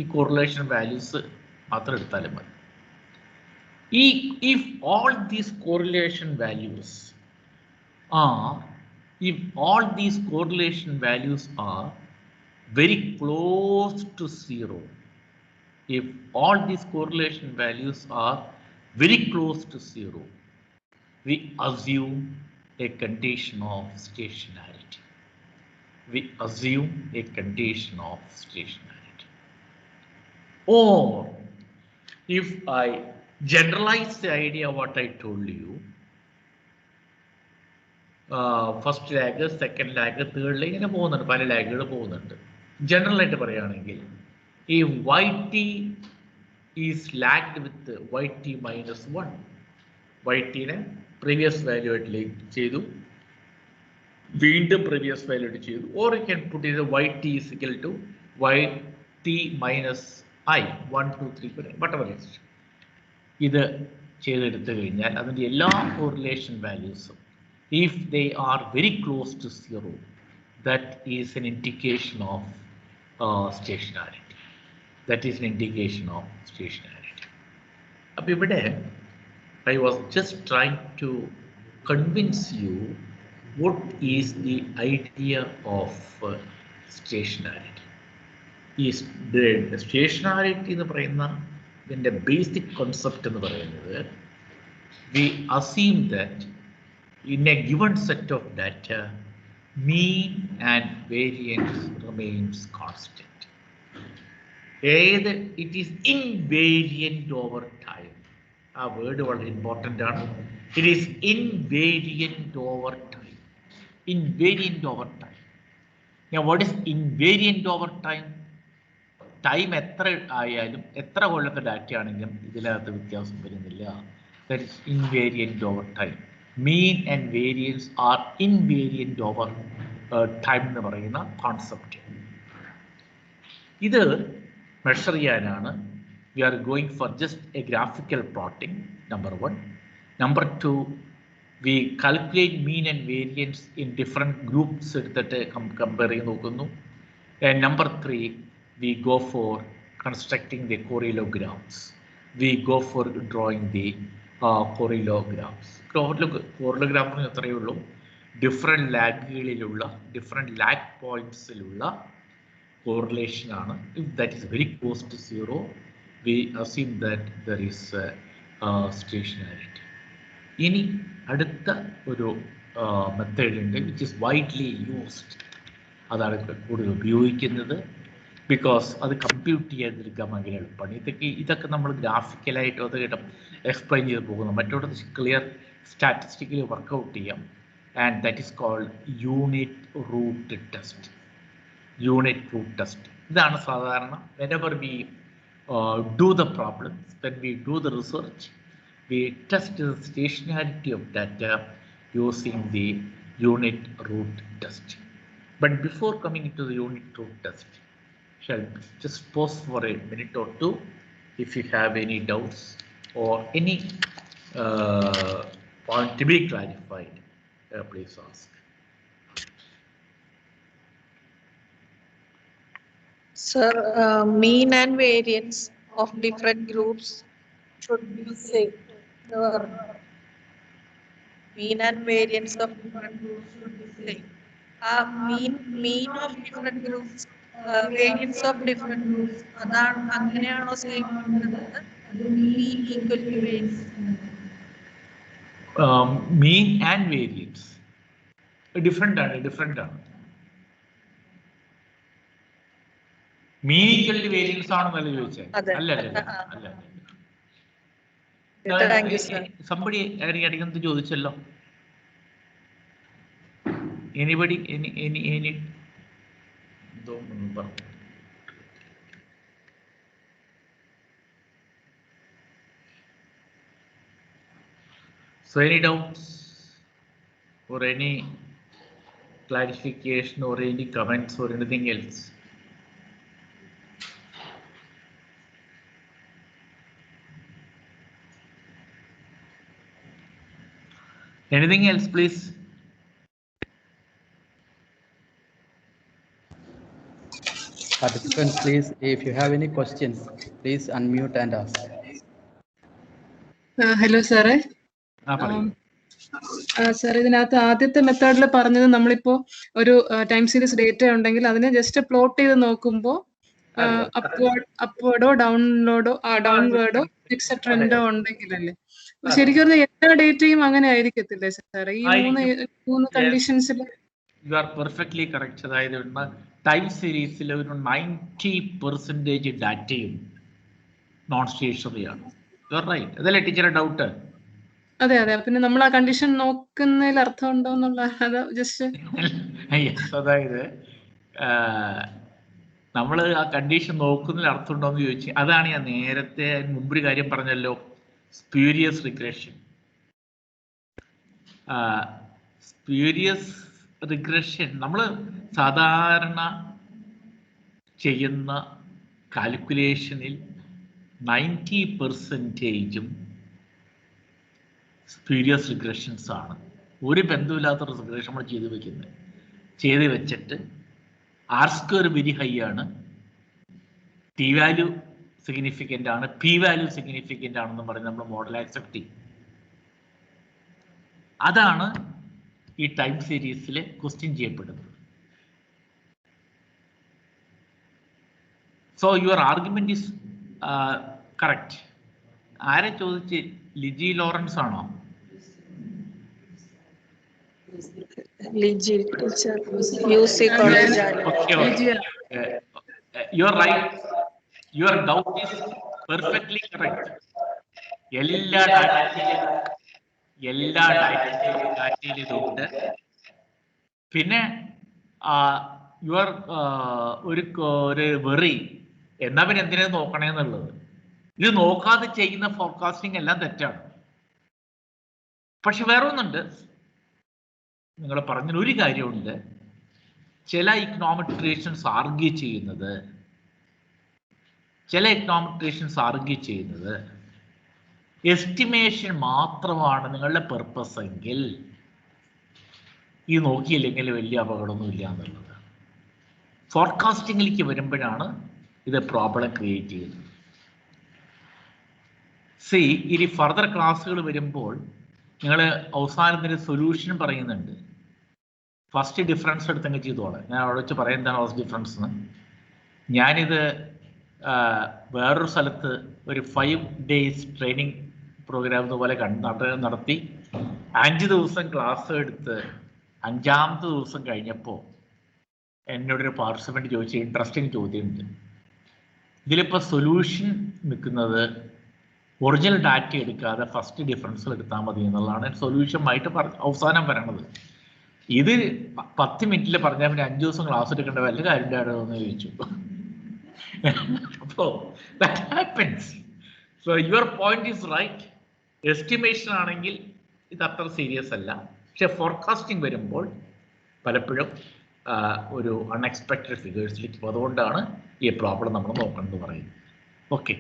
ഈ correlation values മാത്രം എടുത്താലും മതി. If all these correlation values are very close to zero, if all these correlation values are very close to zero, we assume a condition of stationarity. We assume a condition of stationarity. Or if I generalize the idea what I told you, first lag, second lag, third lag, ഇങ്ങനെ പോകുന്നുണ്ട്, പല ലാഗുകൾ പോകുന്നുണ്ട്. General ആയിട്ട് പറയുകയാണെങ്കിൽ ഈ yt is lagged with yt minus 1. yt-നെ previous value ആയിട്ട് link ചെയ്തു, വീണ്ടും പ്രീവിയസ് വാല്യൂ ആയിട്ട് ചെയ്തു, ഓർ യു ക്യാൻ പുട്ട് ചെയ്ത് yt is equal to yt minus I 1 2 3 whatever it is. ഇത് ചെയ്തെടുത്തു കഴിഞ്ഞാൽ അതിൻ്റെ എല്ലാ correlation വാല്യൂസും if they are very close to zero, that is an indication of stationarity. That is an indication of stationarity. അപ്പോൾ ഇവിടെ I was just trying to convince you what is the idea of stationarity. Is the stationarity എന്ന് പറയുന്ന ഇതിൻ്റെ basic concept എന്ന് പറയുന്നത്, we assume that in a given set of data, mean and variance remains constant. It is invariant over time. ആ word വളരെ important ആണ്. It is invariant over time. Invariant over time. What is invariant over time? Time എത്ര ആയാലും എത്ര കൊല്ലത്തെ data ആണെങ്കിലും ഇതിനകത്ത് വ്യത്യാസം വരുന്നില്ല. That is invariant over time. Mean and variance are invariant over time എന്ന് പറയുന്ന കോൺസെപ്റ്റ്. ഇത് മെഷർ ചെയ്യാനാണ് we are going for just a graphical plotting, number 1. Number 2, we calculate mean and variance in different groups എടുത്തിട്ട് compare ചെയ്ത് നോക്കുന്നു. And number 3, we go for constructing the correlograms. We go for drawing the correlograms. Correlogram എത്രയേ ഉള്ളൂ, different ലാഗുകളിലുള്ള different lag പോയിൻറ്റ്സിലുള്ള correlation ആണ്. If that is very close to zero, we assume that there is stationarity. ഇനി അടുത്ത ഒരു method ഉണ്ട് which is widely used. അതാണ് കൂടുതൽ ഉപയോഗിക്കുന്നത്, because അത് കമ്പ്യൂട്ട് ചെയ്യാതിരിക്കാൻ ഭയങ്കര എളുപ്പമാണ്. ഇതൊക്കെ നമ്മൾ ഗ്രാഫിക്കലായിട്ട് അത് എക്സ്പ്ലെയിൻ ചെയ്ത് പോകുന്നു. മറ്റോടത്ത് ക്ലിയർ സ്റ്റാറ്റിസ്റ്റിക്കലി വർക്കൗട്ട് ചെയ്യാം. And that is called unit root test. Unit root test ഇതാണ് സാധാരണ whenever we do the problems, when we do the research, we test the stationarity of data using the unit root test. But before coming into the unit root test, shall just pause for a minute or two. If you have any doubts or any point to be clarified, please ask. Sir, mean and variance of different groups should be same. Mean and variance of different groups should be same. Mean of different groups, variance of different groups, അതാണ് അങ്ങനെയാണോ same ആവുന്നത്? അത് mean equal to variance. Mean and variance different ആണ്. Mean equal to variance ആണെന്നല്ല ചോദിച്ചത്? അല്ല. Somebody അടിക്കണത് ചോദിച്ചല്ലോ. Anybody any So any doubts or any clarification or any comments or anything else? Anything else, please? Participants, please, if you have any questions, please unmute and ask. Hello സാറേ. Sir, ഇതിനകത്ത് ആദ്യത്തെ മെത്തേഡിൽ പറഞ്ഞത് നമ്മളിപ്പോ ഒരു time series data ഉണ്ടെങ്കിൽ അതിനെ just plot ചെയ്ത് നോക്കുമ്പോൾ അപ്വേർഡോ ഡൗൺവേർഡോ ഫിക്സഡ് ട്രെൻഡോ ഉണ്ടെങ്കിലല്ലേ? ശരിക്കും എല്ലാ ഡേറ്റയും അങ്ങനെ ആയിരിക്കത്തില്ലേ സാറേ ഈ മൂന്ന് കണ്ടീഷൻസിൽ? You are perfectly correct. അതായത് ടൈം സീരീസിൽ ഒരു 90% ഡാറ്റയും നോൺ സ്റ്റേഷനറി ആണ്. You are right. അതല്ലേ ടീച്ചറെ ഡൗട്ട്? അതെ അതെ. പിന്നെ നമ്മൾ ആ കണ്ടീഷൻ നോക്കുന്നതിൽ അർത്ഥം ഉണ്ടോ എന്നുള്ള ജസ്റ്റ് അതായത് നമ്മൾ ആ കണ്ടീഷൻ നോക്കുന്നതിൽ അർത്ഥം ഉണ്ടോ എന്ന് ചോദിച്ചു. അതാണ് ഞാൻ നേരത്തെ മുമ്പൊരു കാര്യം പറഞ്ഞല്ലോ, സ്പ്യൂരിയസ് റിഗ്രഷൻ. സ്പ്യൂരിയസ് റിഗ്രഷൻ നമ്മൾ സാധാരണ ചെയ്യുന്ന കാൽക്കുലേഷനിൽ 90%ഉം സ്പ്യൂരിയസ് റിഗ്രഷൻസ് ആണ്. ഒരു ബന്ധമില്ലാത്ത റിഗ്രഷൻ നമ്മൾ ചെയ്ത് വെച്ചിട്ട് ആർ സ്ക്വയർ വെരി ഹൈ ആണ്, ടി വാല്യൂ സിഗ്നിഫിക്കൻ്റ് ആണ്, പി വാല്യൂ സിഗ്നിഫിക്കൻ്റ് ആണെന്ന് പറഞ്ഞ് നമ്മൾ മോഡൽ ആക്സെപ്റ്റ് ചെയ്യും. അതാണ് ഈ ടൈം സീരീസിൽ ക്വസ്റ്റ്യൻ ചെയ്യപ്പെടുന്നത്. So your argument is correct. ആരെ ചോദിച്ച്? ലിജി ലോറൻസ് ആണോ? You are right. Your doubt is perfectly correct. എല്ലാ ഡാറ്റയിലും ഇതുണ്ട്. പിന്നെ യുവർ ഒരു വെറി എന്നാ പിന്നെ എന്തിനാ നോക്കണേന്നുള്ളത്. ഇത് നോക്കാതെ ചെയ്യുന്ന ഫോർകാസ്റ്റിംഗ് എല്ലാം തെറ്റാണ്. പക്ഷെ വേറെ ഒന്നുണ്ട്, നിങ്ങൾ പറഞ്ഞ ഒരു കാര്യമുണ്ട്. ചില ഇക്കണോമെട്രീഷ്യൻസ് ആർഗ്യൂ ചെയ്യുന്നത് എസ്റ്റിമേഷൻ മാത്രമാണ് നിങ്ങളുടെ പെർപ്പസ് എങ്കിൽ ഈ നോക്കിയില്ലെങ്കിൽ വലിയ അപകടമൊന്നുമില്ല എന്നുള്ളത്. ഫോർകാസ്റ്റിംഗിലേക്ക് വരുമ്പോഴാണ് ഇത് പ്രോബ്ലം ക്രിയേറ്റ് ചെയ്യുന്നത്. ഇനി ഫർദർ ക്ലാസ്സുകൾ വരുമ്പോൾ നിങ്ങൾ അവസാനത്തിന് സൊല്യൂഷൻ പറയുന്നുണ്ട്. ഫസ്റ്റ് ഡിഫറൻസ് എടുത്തങ്ങ് ചെയ്തോളെ. ഞാൻ അവിടെ വെച്ച് പറയാം എന്താണ് ഫസ്റ്റ് ഡിഫറൻസ് എന്ന്. ഞാനിത് വേറൊരു സ്ഥലത്ത് ഒരു 5 days ട്രെയിനിങ് പ്രോഗ്രാം ഇതുപോലെ നടത്തി 5 ദിവസം ക്ലാസ് എടുത്ത് 5ാമത്തെ ദിവസം കഴിഞ്ഞപ്പോൾ എന്നോടൊരു പാർട്ടിസിപ്പൻറ്റ് ചോദിച്ച ഇൻട്രസ്റ്റിംഗ് ചോദ്യമുണ്ട്. ഇതിലിപ്പോൾ സൊല്യൂഷൻ നിൽക്കുന്നത് ഒറിജിനൽ ഡാറ്റ എടുക്കാതെ ഫസ്റ്റ് ഡിഫറൻസിൽ എടുത്താൽ മതി എന്നുള്ളതാണ് സൊല്യൂഷനായിട്ട് അവസാനം പറയണത്. ഇത് 10 മിനിറ്റിൽ പറഞ്ഞാൽ പിന്നെ 5 ദിവസം ക്ലാസ് എടുക്കേണ്ട വല്ല കാര്യം ഉണ്ടായോ എന്ന് ചോദിച്ചു. അപ്പോൾ that happens. So your point is right. Estimation ആണെങ്കിൽ ഇത് അത്ര സീരിയസ് അല്ല. പക്ഷെ ഫോർകാസ്റ്റിംഗ് വരുമ്പോൾ പലപ്പോഴും ഒരു അൺഎക്സ്പെക്റ്റഡ് ഫിഗേഴ്സിലേക്ക് പോകും. അതുകൊണ്ടാണ് ഈ പ്രോബ്ലം നമ്മൾ നോക്കണമെന്ന് പറയുന്നത്. Okay,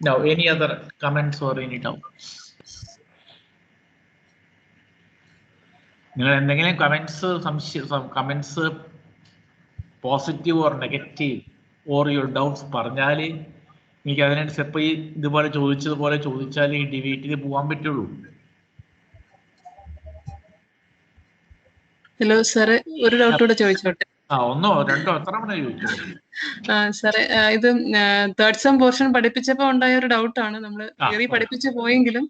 now any other comments or any doubts? നിങ്ങൾ എന്തെങ്കിലും comments positive or negative or your doubts പറഞ്ഞാൽ എനിക്ക് അതിനനുസരിച്ച് ഇപ്പോൾ ഈ ഇതുപോലെ ചോദിച്ചതുപോലെ ചോദിച്ചാൽ ഈ ഡിബേറ്റ് ചെയ്ത് പോകാൻ പറ്റുള്ളൂ. ഹലോ സാറേ, ഒരു ഡൗട്ട് കൂടെ ചോദിച്ചോട്ടെ? ഒന്നോ രണ്ടോ എത്ര മണി ചോദിച്ചോ? സാറേ, ഇത് തേർഡ് സെം പോർഷൻ പഠിപ്പിച്ചപ്പോ ഉണ്ടായ ഒരു ഡൗട്ടാണ്. നമ്മൾ തിയറി പഠിപ്പിച്ചു പോയെങ്കിലും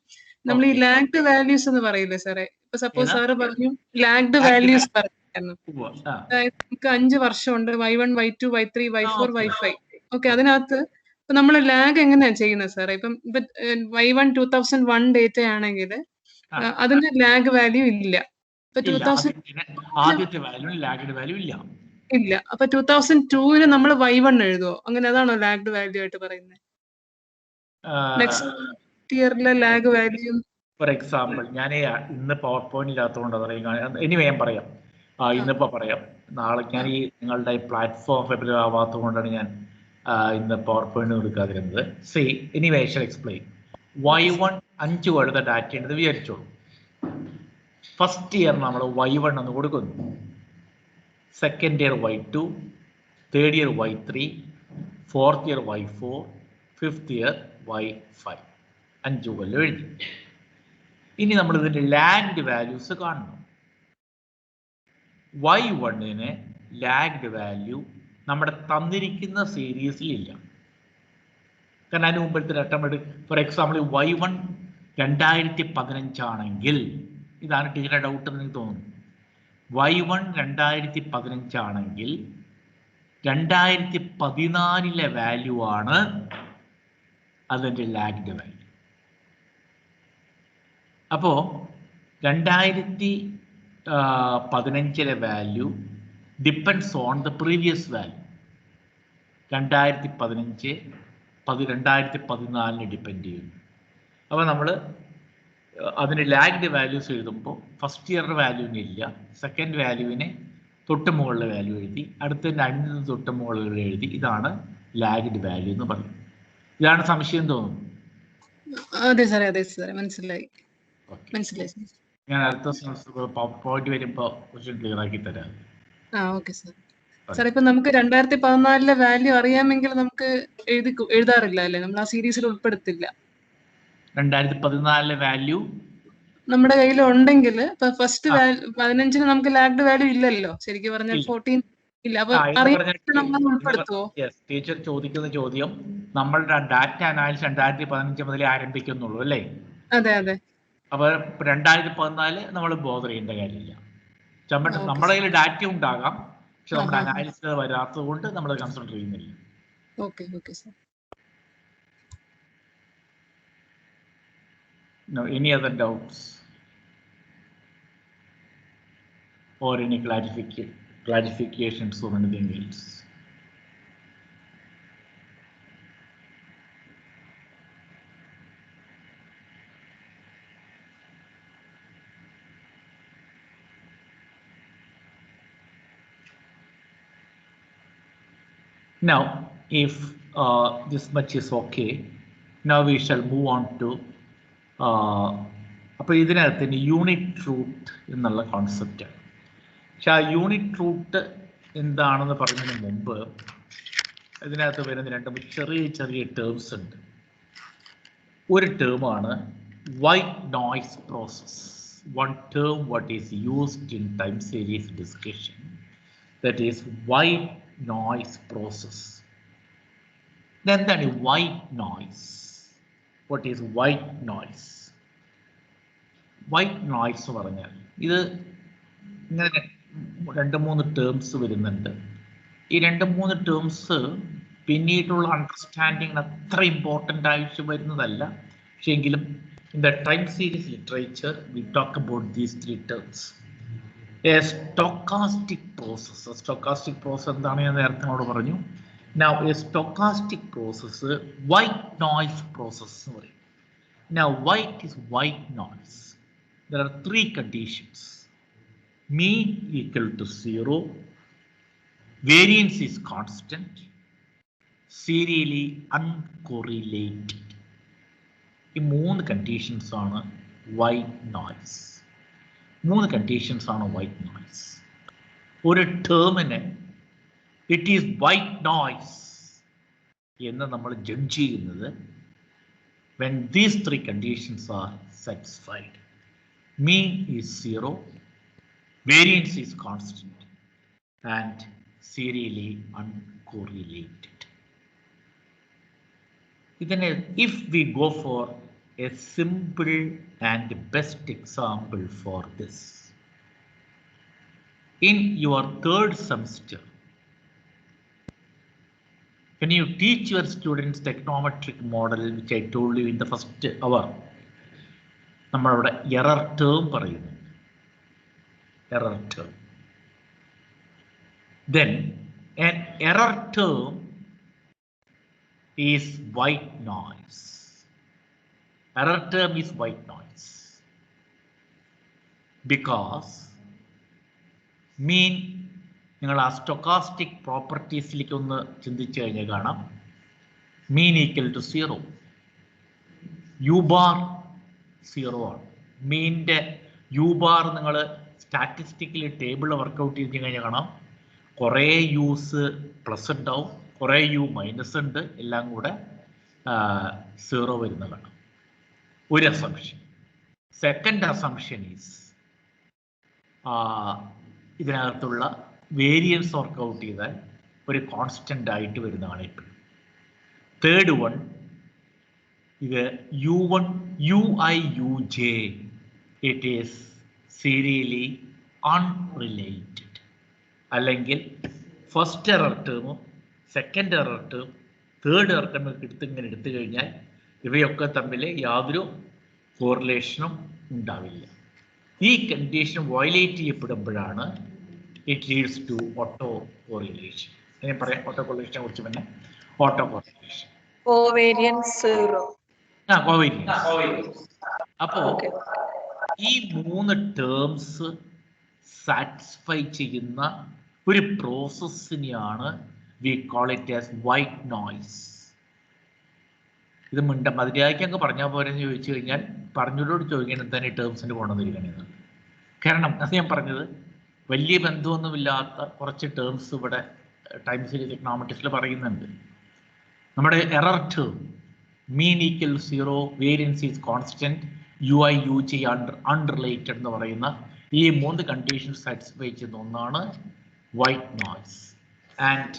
നമ്മൾ ഈ ലാഗ്ഡ് വാല്യൂസ് എന്ന് പറയില്ലേ സാറേ? ഇപ്പൊ സപ്പോസ് സാറ് പറഞ്ഞു ലാഗ്ഡ് വാല്യൂസ് പറഞ്ഞു. അതായത് നമുക്ക് 5 വർഷമുണ്ട്, Y1, Y2, Y3, Y4, Y5. Okay, അതിനകത്ത് ഇപ്പൊ നമ്മൾ ലാഗ് എങ്ങനെയാ ചെയ്യുന്നത് സാറേ? ഇപ്പം Y1 2001 ഡേറ്റ ആണെങ്കിൽ അതിന് ലാഗ് വാല്യൂ ഇല്ല. ഇപ്പൊ 2000 ആദ്യത്തെ വാല്യൂ ലാഗ്ഡ് വാല്യൂ ഇല്ല. ഇല്ല. അപ്പൊ 2002 നമ്മൾ y1 എഴുതുമോ? അങ്ങനെ അതാണോ ലാഗ്ഡ് വാല്യൂ ആയിട്ട് പറയുന്നത്? നെക്സ്റ്റ് ഇയറിലെ ലാഗ് വാല്യൂ. ഫോർ എക്സാമ്പിൾ ഞാൻ ഇന്ന് പവർ പോയിന്റ് ഇല്ലാത്തതുകൊണ്ട് അറിയാം. എനിവേ ഞാൻ പറയാം, ഇന്നിപ്പോ പറയാം. നാളെ ഞാൻ ഈ നിങ്ങളുടെ പ്ലാറ്റ്ഫോം ഫെബിലർ ആവാത്തത് കൊണ്ടാണ് ഞാൻ ഇന്ന് പവർ പോയിന്റ് കൊടുക്കാതിരുന്നത്. See anyway I shall explain. y1 5 കൊല്ലത്തെ ഡാറ്റ ഉണ്ടെന്ന് വിചാരിച്ചോളൂ. ഫസ്റ്റ് ഇയർ നമ്മൾ y1 എന്ന് കൊടുക്കുന്നു, second year y2, third year y3, fourth year y4, fifth year y5. 5 കൊല്ലം എഴുതി. ഇനി നമ്മൾ ഇതിന്റെ ലാഗ്ഡ് വാല്യൂസ് കാണണം. y1ന് ലാഗ്ഡ് വാല്യൂ നമ്മുടെ തന്നിരിക്കുന്ന സീരീസിൽ ഇല്ല. കാരണം അതിന് മുമ്പത്തെ അറ്റംപ്റ്റ്, ഫോർ എക്സാമ്പിൾ y1 2015 ആണെങ്കിൽ, ഇതാണ് ടീച്ചറുടെ ഡൗട്ട് എന്ന് എനിക്ക് തോന്നുന്നു. y1 2015 ആണെങ്കിൽ 2014 വാല്യൂ ആണ് അതിൻ്റെ ലാഗ്ഡ് വാല്യൂ. അപ്പോ 2015 value depends on the previous value. 2015 2014 depend ചെയ്യുന്നു. അപ്പോൾ നമ്മൾ അതിന് ലാഗ്ഡ് വാല്യൂസ് എഴുതുമ്പോൾ ഫസ്റ്റ് ഇയറിൻ്റെ വാല്യൂവിന് ഇല്ല, സെക്കൻഡ് വാല്യൂവിന് തൊട്ട് മുകളിലെ വാല്യൂ എഴുതി, അടുത്തതിൻ്റെ 5 തൊട്ട് മുകളിൽ എഴുതി. ഇതാണ് ലാഗ്ഡ് വാല്യൂ എന്ന് പറയും. ഇതാണ് സംശയം തോന്നുന്നു. അതെ സാറേ, മനസ്സിലായി. ഞാൻ അടുത്ത പോയിന്റ് വരുമ്പോൾ ക്വസ്റ്റ്യൻ ക്ലിയർ ആക്കി തരാം. Okay sir. സാർ ഇപ്പൊ നമുക്ക് 2014 വാല്യൂ അറിയാമെങ്കിൽ നമുക്ക് എഴുതാറില്ല അല്ലേ? നമ്മൾ ആ സീരീസിൽ ഉൾപ്പെടുത്തില്ല. 2014 വാല്യൂ നമ്മുടെ കയ്യിൽ ഉണ്ടെങ്കിൽ ഫസ്റ്റ് 15 നമുക്ക് ലാഗ്ഡ് വാല്യൂ ഇല്ലല്ലോ, ശരിക്കും പറഞ്ഞാൽ 14 ഇല്ല. അപ്പൊ നമ്മൾ ഉൾപ്പെടുത്തുവോ? ടീച്ചർ ചോദിക്കുന്ന ചോദ്യം, നമ്മളുടെ ഡാറ്റ അനാലിസിസ് 2015 മുതലേ ആരംഭിക്കുന്നുള്ളൂ അല്ലേ? അതെ. അപ്പൊ 2014 നമ്മൾ ബോധർ ചെയ്യേണ്ട കാര്യമില്ല. നമ്മുടെ കയ്യിൽ ഡാറ്റ ഉണ്ടാകാം, പക്ഷെ നമ്മുടെ അനാലിസിസ് വരാത്തത് കൊണ്ട് നമ്മൾ കൺസിഡർ ചെയ്യുന്നില്ല. Okay sir. No, any other doubts or any clarifications or anything else? Now, if this much is okay, now we shall move on to അപ്പോൾ ഇതിനകത്ത് യൂണിറ്റ് റൂട്ട് എന്നുള്ള കോൺസെപ്റ്റാണ്. പക്ഷെ ആ യൂണിറ്റ് റൂട്ട് എന്താണെന്ന് പറഞ്ഞതിന് മുമ്പ് ഇതിനകത്ത് വരുന്ന 2 ചെറിയ ടേംസ് ഉണ്ട്. ഒരു ടേമാണ് white noise process. One term what is used in time series discussion, that is white noise process. എന്താണ് white noise? What is white noise? White noise എന്ന് പറഞ്ഞാൽ ഇത് ഇങ്ങനെ 2-3 ടേംസ് വരുന്നുണ്ട്. ഈ 2-3 ടേംസ് പിന്നീടുള്ള അണ്ടർസ്റ്റാൻഡിങ്ങിന് അത്ര ഇമ്പോർട്ടൻ്റ് ആയിട്ട് വരുന്നതല്ല. പക്ഷേ എങ്കിലും in the time series literature we talk about these 3 terms. A stochastic process. Stochastic process എന്താണ് ഞാൻ നേരത്തെ നമ്മളോട് പറഞ്ഞു. Now, a stochastic process, white noise process. Now, white is white noise. There are 3 conditions. Mean equal to 0, variance is constant, serially uncorrelated. ഈ 3 conditions ആണ് white noise. 3 conditions ആണ് white noise. ഒരു ടേമിനെ it is white noise എന്ന് നമ്മൾ judge ചെയ്യുന്നത് when these 3 conditions are satisfied. Mean is 0, variance is constant, and serially uncorrelated. ഇതിനെ if we go for a simple and best example for this, in your 3rd semester, when you teach your students technometric model, which I told you in the first hour, നമ്മളവിടെ error term പറയുന്നു. error term. Then an error term is white noise. Error term is white noise because mean നിങ്ങൾ ആ stochastic പ്രോപ്പർട്ടീസിലേക്ക് ഒന്ന് ചിന്തിച്ചു കഴിഞ്ഞാൽ കാണാം mean equal to 0. U bar 0 ആണ്. മീനിൻ്റെ യു ബാർ നിങ്ങൾ സ്റ്റാറ്റിസ്റ്റിക്കലി ടേബിൾ വർക്കൗട്ട് ചെയ്ത് കഴിഞ്ഞാൽ കാണാം കുറേ യൂസ് പ്ലസ് ഉണ്ടാവും, കുറേ യു മൈനസ് ഉണ്ട്, എല്ലാം കൂടെ 0 വരുന്നതാണ് ഒരു അസംഷൻ. സെക്കൻഡ് അസംഷൻ ഈസ് ഇതിനകത്തുള്ള വേരിയൻസ് വർക്കൗട്ട് ചെയ്താൽ ഒരു കോൺസ്റ്റൻ്റ് ആയിട്ട് വരുന്നതാണ് എപ്പോഴും. തേർഡ് വൺ, ഇത് U1 UI UJ it is serially unrelated. അല്ലെങ്കിൽ ഫസ്റ്റ് എറർ ടേമും second error term third error term ഇങ്ങനെ എടുത്തു കഴിഞ്ഞാൽ ഇവയൊക്കെ തമ്മിൽ യാതൊരു കോറിലേഷനും ഉണ്ടാവില്ല. ഈ കണ്ടീഷൻ വയലേറ്റ് ചെയ്യപ്പെടുമ്പോഴാണ് it leads to auto correlation. ഞാൻ പറയാം ഓട്ടോ കോറിലേഷനെ കുറിച്ച്. പിന്നെ ഓട്ടോ കോറിലേഷൻ കോവേരിയൻസ് 0. കോവേരിയൻസ്. അപ്പോ ഈ 3 ടേംസ് സാറ്റിസ്ഫൈ ചെയ്യുന്ന ഒരു പ്രോസസ്സിനെയാണ് we call it as white noise. ഇത് മതിരാക്കി അങ്ങ് പറഞ്ഞാൽ പോരെന്ന് ചോദിച്ചു കഴിഞ്ഞാൽ പറഞ്ഞോട് ചോദിക്കാൻ തന്നെ ഈ ടേംസിന് കൊണ്ടുവന്നിരിക്കണത്. കാരണം അത് ഞാൻ പറഞ്ഞത് വലിയ ബന്ധമൊന്നുമില്ലാത്ത കുറച്ച് ടേംസ് ഇവിടെ ടൈം സീരീസ് എക്കണോമെട്രിക്സിൽ പറയുന്നുണ്ട്. നമ്മുടെ error term mean equal 0, variance is constant, UI UJ unrelated എന്ന് പറയുന്ന ഈ 3 കണ്ടീഷൻ സാറ്റിസ്ഫൈ ചെയ്യുന്ന ഒന്നാണ് white noise. And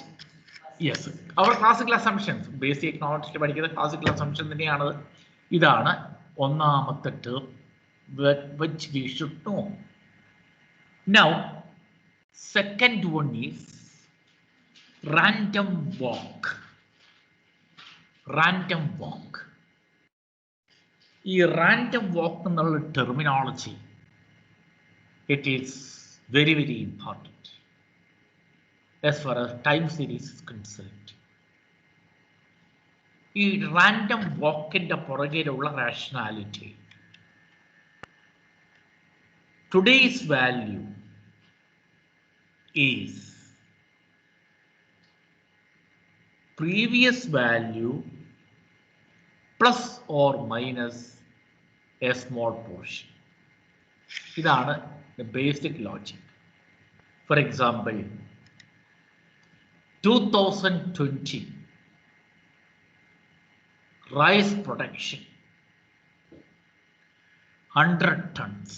yes, our classical assumptions basic എക്കണോമെട്രിക്സിൽ പഠിക്കുന്ന ക്ലാസിക്കൽ അസംഷൻ തന്നെയാണ്. ഇതാണ് ഒന്നാമത്തെ term which we should know. Now, second one is random walk. Random walk. ഈ റാൻഡം വാക്ക് എന്നുള്ള terminology it is very very important as far as time series is concerned. ഈ random വാക്കിൻ്റെ പുറകിലുള്ള rationality, today's value is previous value plus or minus a small portion. ഇതാണ് the basic logic. For example, 2020 rice production 100 tons.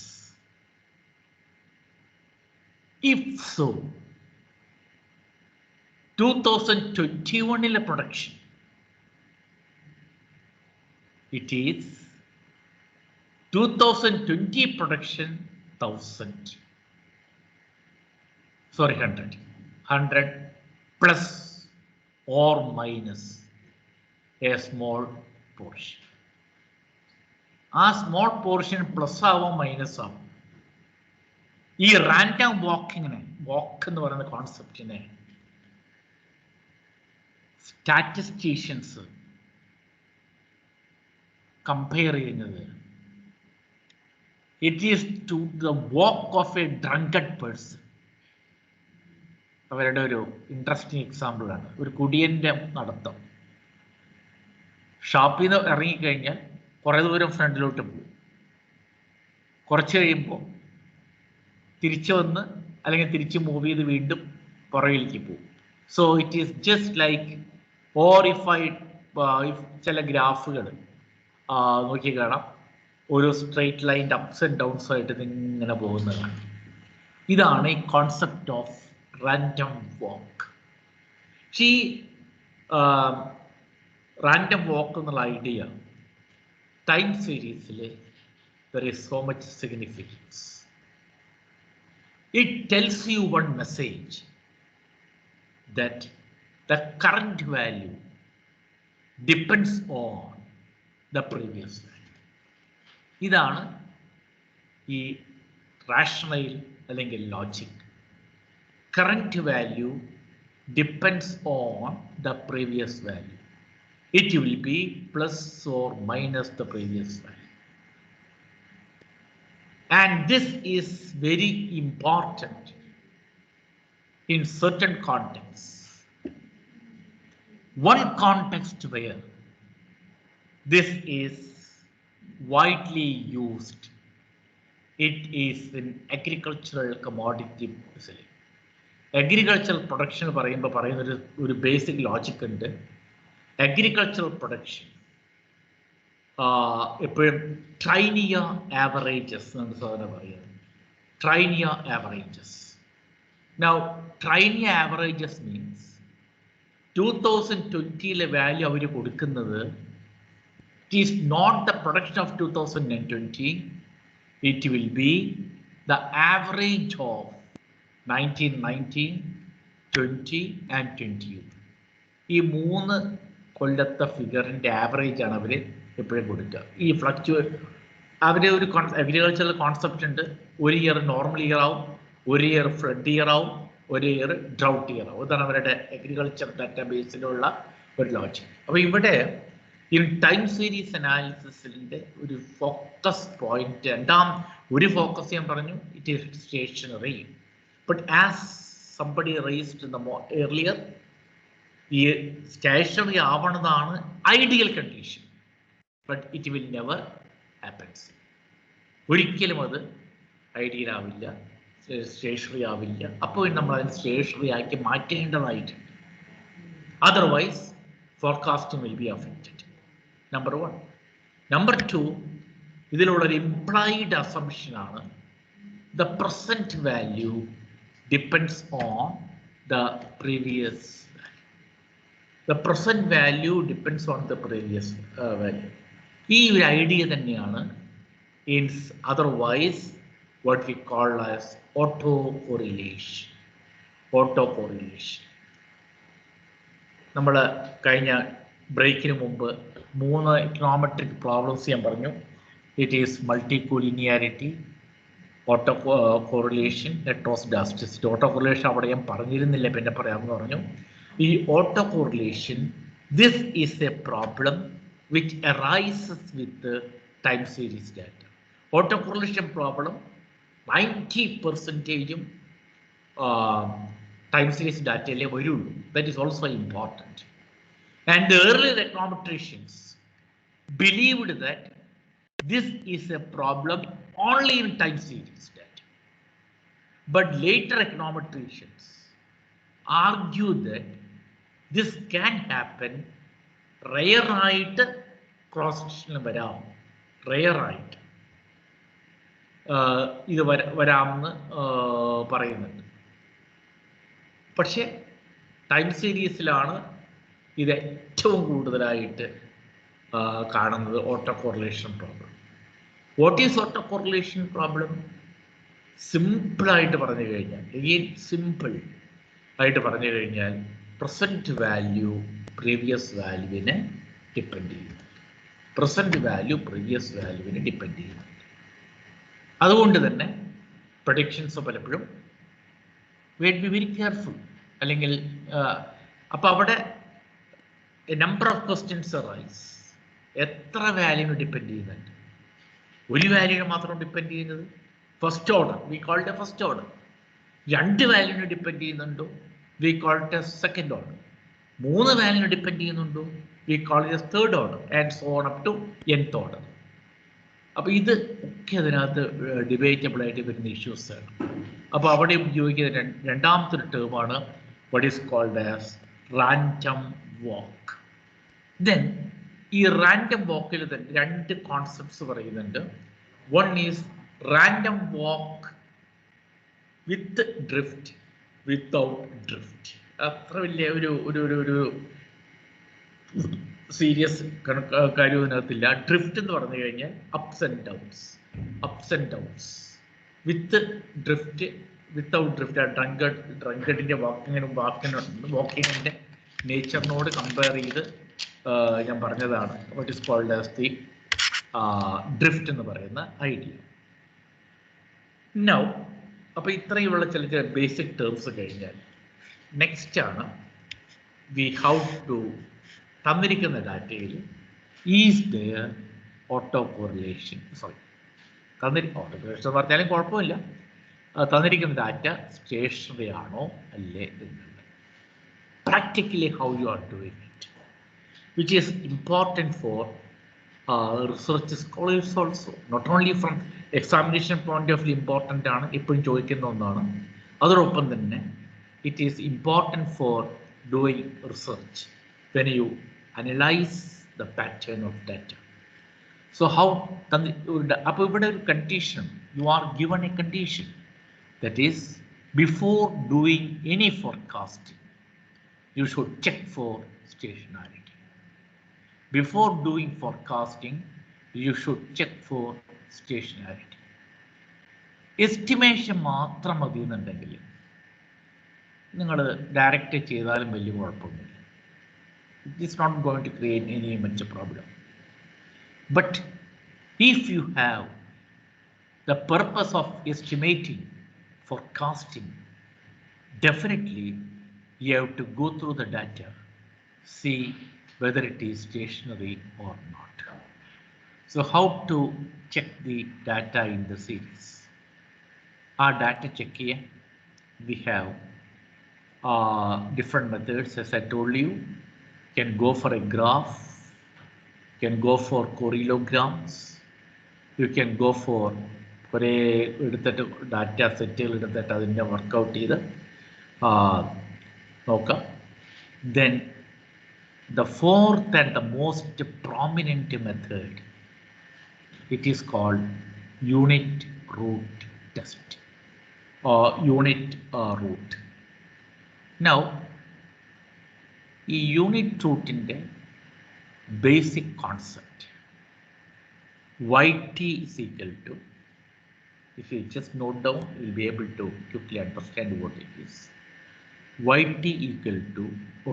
If so, 2021 production, it is 2020 production 1000. Sorry, 100 plus or minus a small portion. ആ small portion plus ആവാം minus ആവും. ഈ random വാക്കിങ്ങിനെ, walk എന്ന് പറയുന്ന കോൺസെപ്റ്റിനെ statisticians compare ചെയ്യുന്നത് it is to the walk of a drunked person. അവരുടെ ഒരു ഇൻട്രസ്റ്റിംഗ് എക്സാമ്പിളാണ് ഒരു കുടിയൻ്റെ നടത്തം. ഷാപ്പിൽ നിന്ന് ഇറങ്ങിക്കഴിഞ്ഞാൽ കുറേ ദൂരം ഫ്രണ്ടിലോട്ട് പോകും, കുറച്ച് കഴിയുമ്പോൾ തിരിച്ചു വന്ന് അല്ലെങ്കിൽ തിരിച്ച് മൂവ് ചെയ്ത് വീണ്ടും പുറകിലേക്ക് പോകും. So it is just like or if ചില ഗ്രാഫുകൾ നോക്കി കാണാം, ഒരു സ്ട്രെയിറ്റ് ലൈൻ്റെ അപ്സ് ആൻഡ് ഡൗൺസ് ആയിട്ട് ഇങ്ങനെ പോകുന്നതാണ്. ഇതാണ് ഈ കോൺസെപ്റ്റ് ഓഫ് റാൻഡം വാക്ക്. പക്ഷേ ഈ റാൻഡം വാക്ക് എന്നുള്ള ഐഡിയ ടൈം സീരീസിൽ there is so much significance. It tells you one message, that the current value depends on the previous value. ഇതാണ് ഈ റാഷണൽ അല്ലെങ്കിൽ logic. Current value depends on the previous value. It will be plus or minus the previous value. And this is very important in certain contexts. One context where this is widely used, it is in agricultural commodity selling. Agricultural production പറയുന്ന ഒരു basic logic ഉണ്ട്. Agricultural production എപ്പോഴും triennial averages എന്നാണ് സാധാരണ പറയുന്നത്. Triennial averages. Now triennial averages means 2020 value അവർ കൊടുക്കുന്നത് it is not the production of 2020, it will be the average of 1919, 20 and 21. ഈ 3 കൊല്ലത്തെ ഫിഗറിന്റെ ആവറേജ് ആണ് അവർ എപ്പോഴും കൊടുക്കുക. ഈ അവരെ ഒരു അഗ്രികൾച്ചറൽ കോൺസെപ്റ്റ് ഉണ്ട്. ഒരു ഇയർ നോർമൽ ഇയർ ആവും, ഒരു ഇയർ ഫ്ലഡ് ഇയർ ആവും, ഒരു ഇയർ ഡ്രൗട്ട് ഇയർ ആവും. ഇതാണ് അവരുടെ അഗ്രികൾച്ചർ ഡാറ്റാബേസിലുള്ള ഒരു ലോജിക്. അപ്പോൾ ഇവിടെ ഈ ടൈം സീരീസ് അനാലിസിസിന്റെ ഒരു ഫോക്കസ് പോയിന്റ്, ഒരു ഫോക്കസ് ഞാൻ പറഞ്ഞു, it is stationary. But as somebody raised in the earlier, ഈ സ്റ്റേഷനറി ആവണതാണ് ideal condition. But it will never happens. ഒരിക്കലും അത് ഐഡിയൽ ആവില്ല, സ്റ്റേഷനറി ആവില്ല. അപ്പോൾ നമ്മൾ അതിന് സ്റ്റേഷനറി ആക്കി മാറ്റേണ്ടതായിട്ടുണ്ട്. Otherwise forecasting will be affected. Number 1. Number 2, ഇതിലുള്ളൊരു ഇംപ്ലൈഡ് അസംപ്ഷൻ ആണ് the present value depends on the previous value. The present value depends on the previous value. ഈ ഒരു ഐഡിയ തന്നെയാണ് otherwise what we call as autocorrelation. നമ്മൾ കഴിഞ്ഞ ബ്രേക്കിന് മുമ്പ് 3 econometric problems ഞാൻ പറഞ്ഞു. It is multicollinearity, auto correlation, heteroscedasticity. Auto correlation അവിടെ ഞാൻ പറഞ്ഞിരുന്നില്ല, പിന്നെ പറയാമെന്ന് പറഞ്ഞു. ഈ auto correlation, this is a problem which arises with time series data. Auto correlation problem 90% time series ഡാറ്റയിലേ വരുള്ളൂ. That is also important. And the earlier econometricians believed that this is a problem only in time series data. But later econometricians argue that this can happen rare cross-sectional varam. Rare ഇത് വരാമെന്ന് പറയുന്നുണ്ട്. പക്ഷേ time സീരീസിലാണ് ഇത് ഏറ്റവും കൂടുതലായിട്ട് കാണുന്നത് auto correlation problem. What is auto correlation problem? സിമ്പിളായിട്ട് പറഞ്ഞു കഴിഞ്ഞാൽ, സിമ്പിൾ ആയിട്ട് പറഞ്ഞു കഴിഞ്ഞാൽ, പ്രസന്റ് വാല്യൂ പ്രീവിയസ് വാല്യൂവിനെ ഡിപ്പെൻഡ് ചെയ്യുന്നു. പ്രസന്റ് വാല്യൂ പ്രീവിയസ് വാല്യൂവിനെ ഡിപ്പെൻഡ് ചെയ്യുന്നുണ്ട്. അതുകൊണ്ട് തന്നെ പ്രഡിക്ഷൻസ് പലപ്പോഴും വേഡ് ബി വെരി കെയർഫുൾ. അല്ലെങ്കിൽ അപ്പോൾ അവിടെ നമ്പർ ഓഫ് ക്വസ്റ്റ്യൻസ് അറൈസ്. എത്ര വാല്യൂവിനെ ഡിപ്പെൻഡ് ചെയ്യുന്നുണ്ട്? ഒരു വാല്യൂവിനെ മാത്രം ഡിപ്പെൻഡ് ചെയ്യുന്നത് first order, we call it a first order. 2 വാല്യൂവിനെ ഡിപ്പെൻഡ് ചെയ്യുന്നുണ്ടോ? We call it a second order. 3 വാല്യൂവിനെ ഡിപ്പെൻഡ് ചെയ്യുന്നുണ്ടോ? We call it a third order and so on up to nth order. അപ്പോൾ ഇത് ഒക്കെ അതിനകത്ത് ഡിബേറ്റബിൾ ആയിട്ട് വരുന്ന ഇഷ്യൂസ് ആണ്. അപ്പോൾ അവിടെ ഉപയോഗിക്കുന്ന രണ്ടാമത്തെ ഒരു ടേമാണ് what is called as random walk. Then ഈ റാൻഡം വാക്കിൽ തന്നെ 2 കോൺസെപ്റ്റ്സ് പറയുന്നുണ്ട്. One is random walk with drift, without drift. അത്ര വലിയ ഒരു സീരിയസ് കാര്യം ഇതിനകത്തില്ല. ഡ്രിഫ്റ്റ് എന്ന് പറഞ്ഞു കഴിഞ്ഞാൽ ups and downs. With drift, without drift. ഡ്രങ്കഡിൻ്റെ വാക്കിങ്ങിൻ്റെ നേച്ചറിനോട് കമ്പയർ ചെയ്ത് ഞാൻ പറഞ്ഞതാണ് what is called as the drift എന്ന് പറയുന്ന ഐഡിയ. നൗ അപ്പോൾ ഇത്രയുള്ള ചില ബേസിക് ടേംസ് കഴിഞ്ഞാൽ നെക്സ്റ്റ് ആണ് വി ഹൗ ടു തന്നിരിക്കുന്ന ഡാറ്റയിൽ is there auto correlation, sorry auto correlation എന്ന് പറഞ്ഞാലും കുഴപ്പമില്ല, തന്നിരിക്കുന്ന ഡാറ്റ സ്റ്റേഷനറി ആണോ അല്ലേ എന്നുള്ളത്. Practically how you are doing it, which is important for research scholars also, not only from examination point of വ്യൂ ഇമ്പോർട്ടൻ്റ് ആണ്, എപ്പോഴും ചോദിക്കുന്ന ഒന്നാണ്. അതോടൊപ്പം തന്നെ it is important for doing research when you analyse the pattern of data. So how അപ്പോൾ ഇവിടെ ഒരു condition, you are given a condition, that is before doing any forecasting you should check for stationarity. Before doing forecasting, you should check for stationarity. Estimation മാത്രം മതി എന്നുണ്ടെങ്കിൽ നിങ്ങൾ direct ചെയ്താലും വലിയ കുഴപ്പമൊന്നുമില്ല. It is not going to create any much problem. But if you have the purpose of estimating, forecasting, definitely you have to go through the data, see whether it is stationary or not. So how to check the data in the series? Our data check here, we have different methods. As I told you, can go for a graph, can go for correlograms, you can go for a data set എടുത്തിട്ട് അതിൻ്റെ workout ചെയ്ത് നോക്കാം. Then the fourth and the most prominent method, it is called unit root test or unit root. Now ഈ unit റൂട്ടിൻ്റെ basic concept yt is equal to, if you just note down, you will be able to quickly understand what it is. yt equal to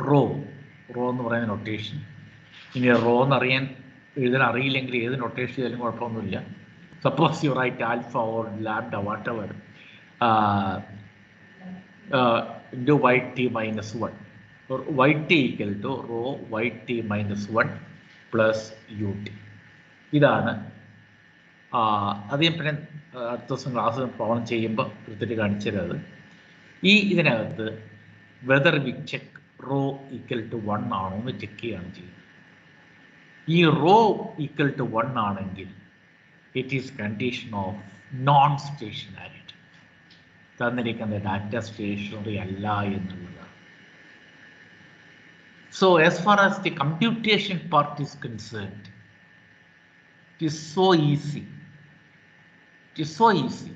rho എന്ന് പറയുന്ന notation. ഇനി raw എന്നറിയാൻ എഴുതാൻ അറിയില്ലെങ്കിൽ ഏത് notation ചെയ്താലും കുഴപ്പമൊന്നുമില്ല. Suppose you write alpha or lambda whatever into yt minus 1, yt equal to rho yt minus 1 plus ut. ഇതാണ് അധികം പിന്നെ അടുത്ത ദിവസം ക്ലാസ് പ്രോബ്ലം ചെയ്യുമ്പോൾ എടുത്തിട്ട് കാണിച്ചു തരാത്. ഇതിനകത്ത് whether we check rho equal to 1 ആണോ എന്ന് ചെക്ക് ചെയ്യുകയാണ് ചെയ്യുന്നത്. ഈ റോ ഈക്വൽ ടു 1 ആണെങ്കിൽ it is condition of non stationarity, തന്നിരിക്കുന്ന ഡാറ്റ സ്റ്റേഷനറി അല്ല എന്നുള്ളതാണ്. So as far as the computation part is concerned, it is so easy. It is so easy.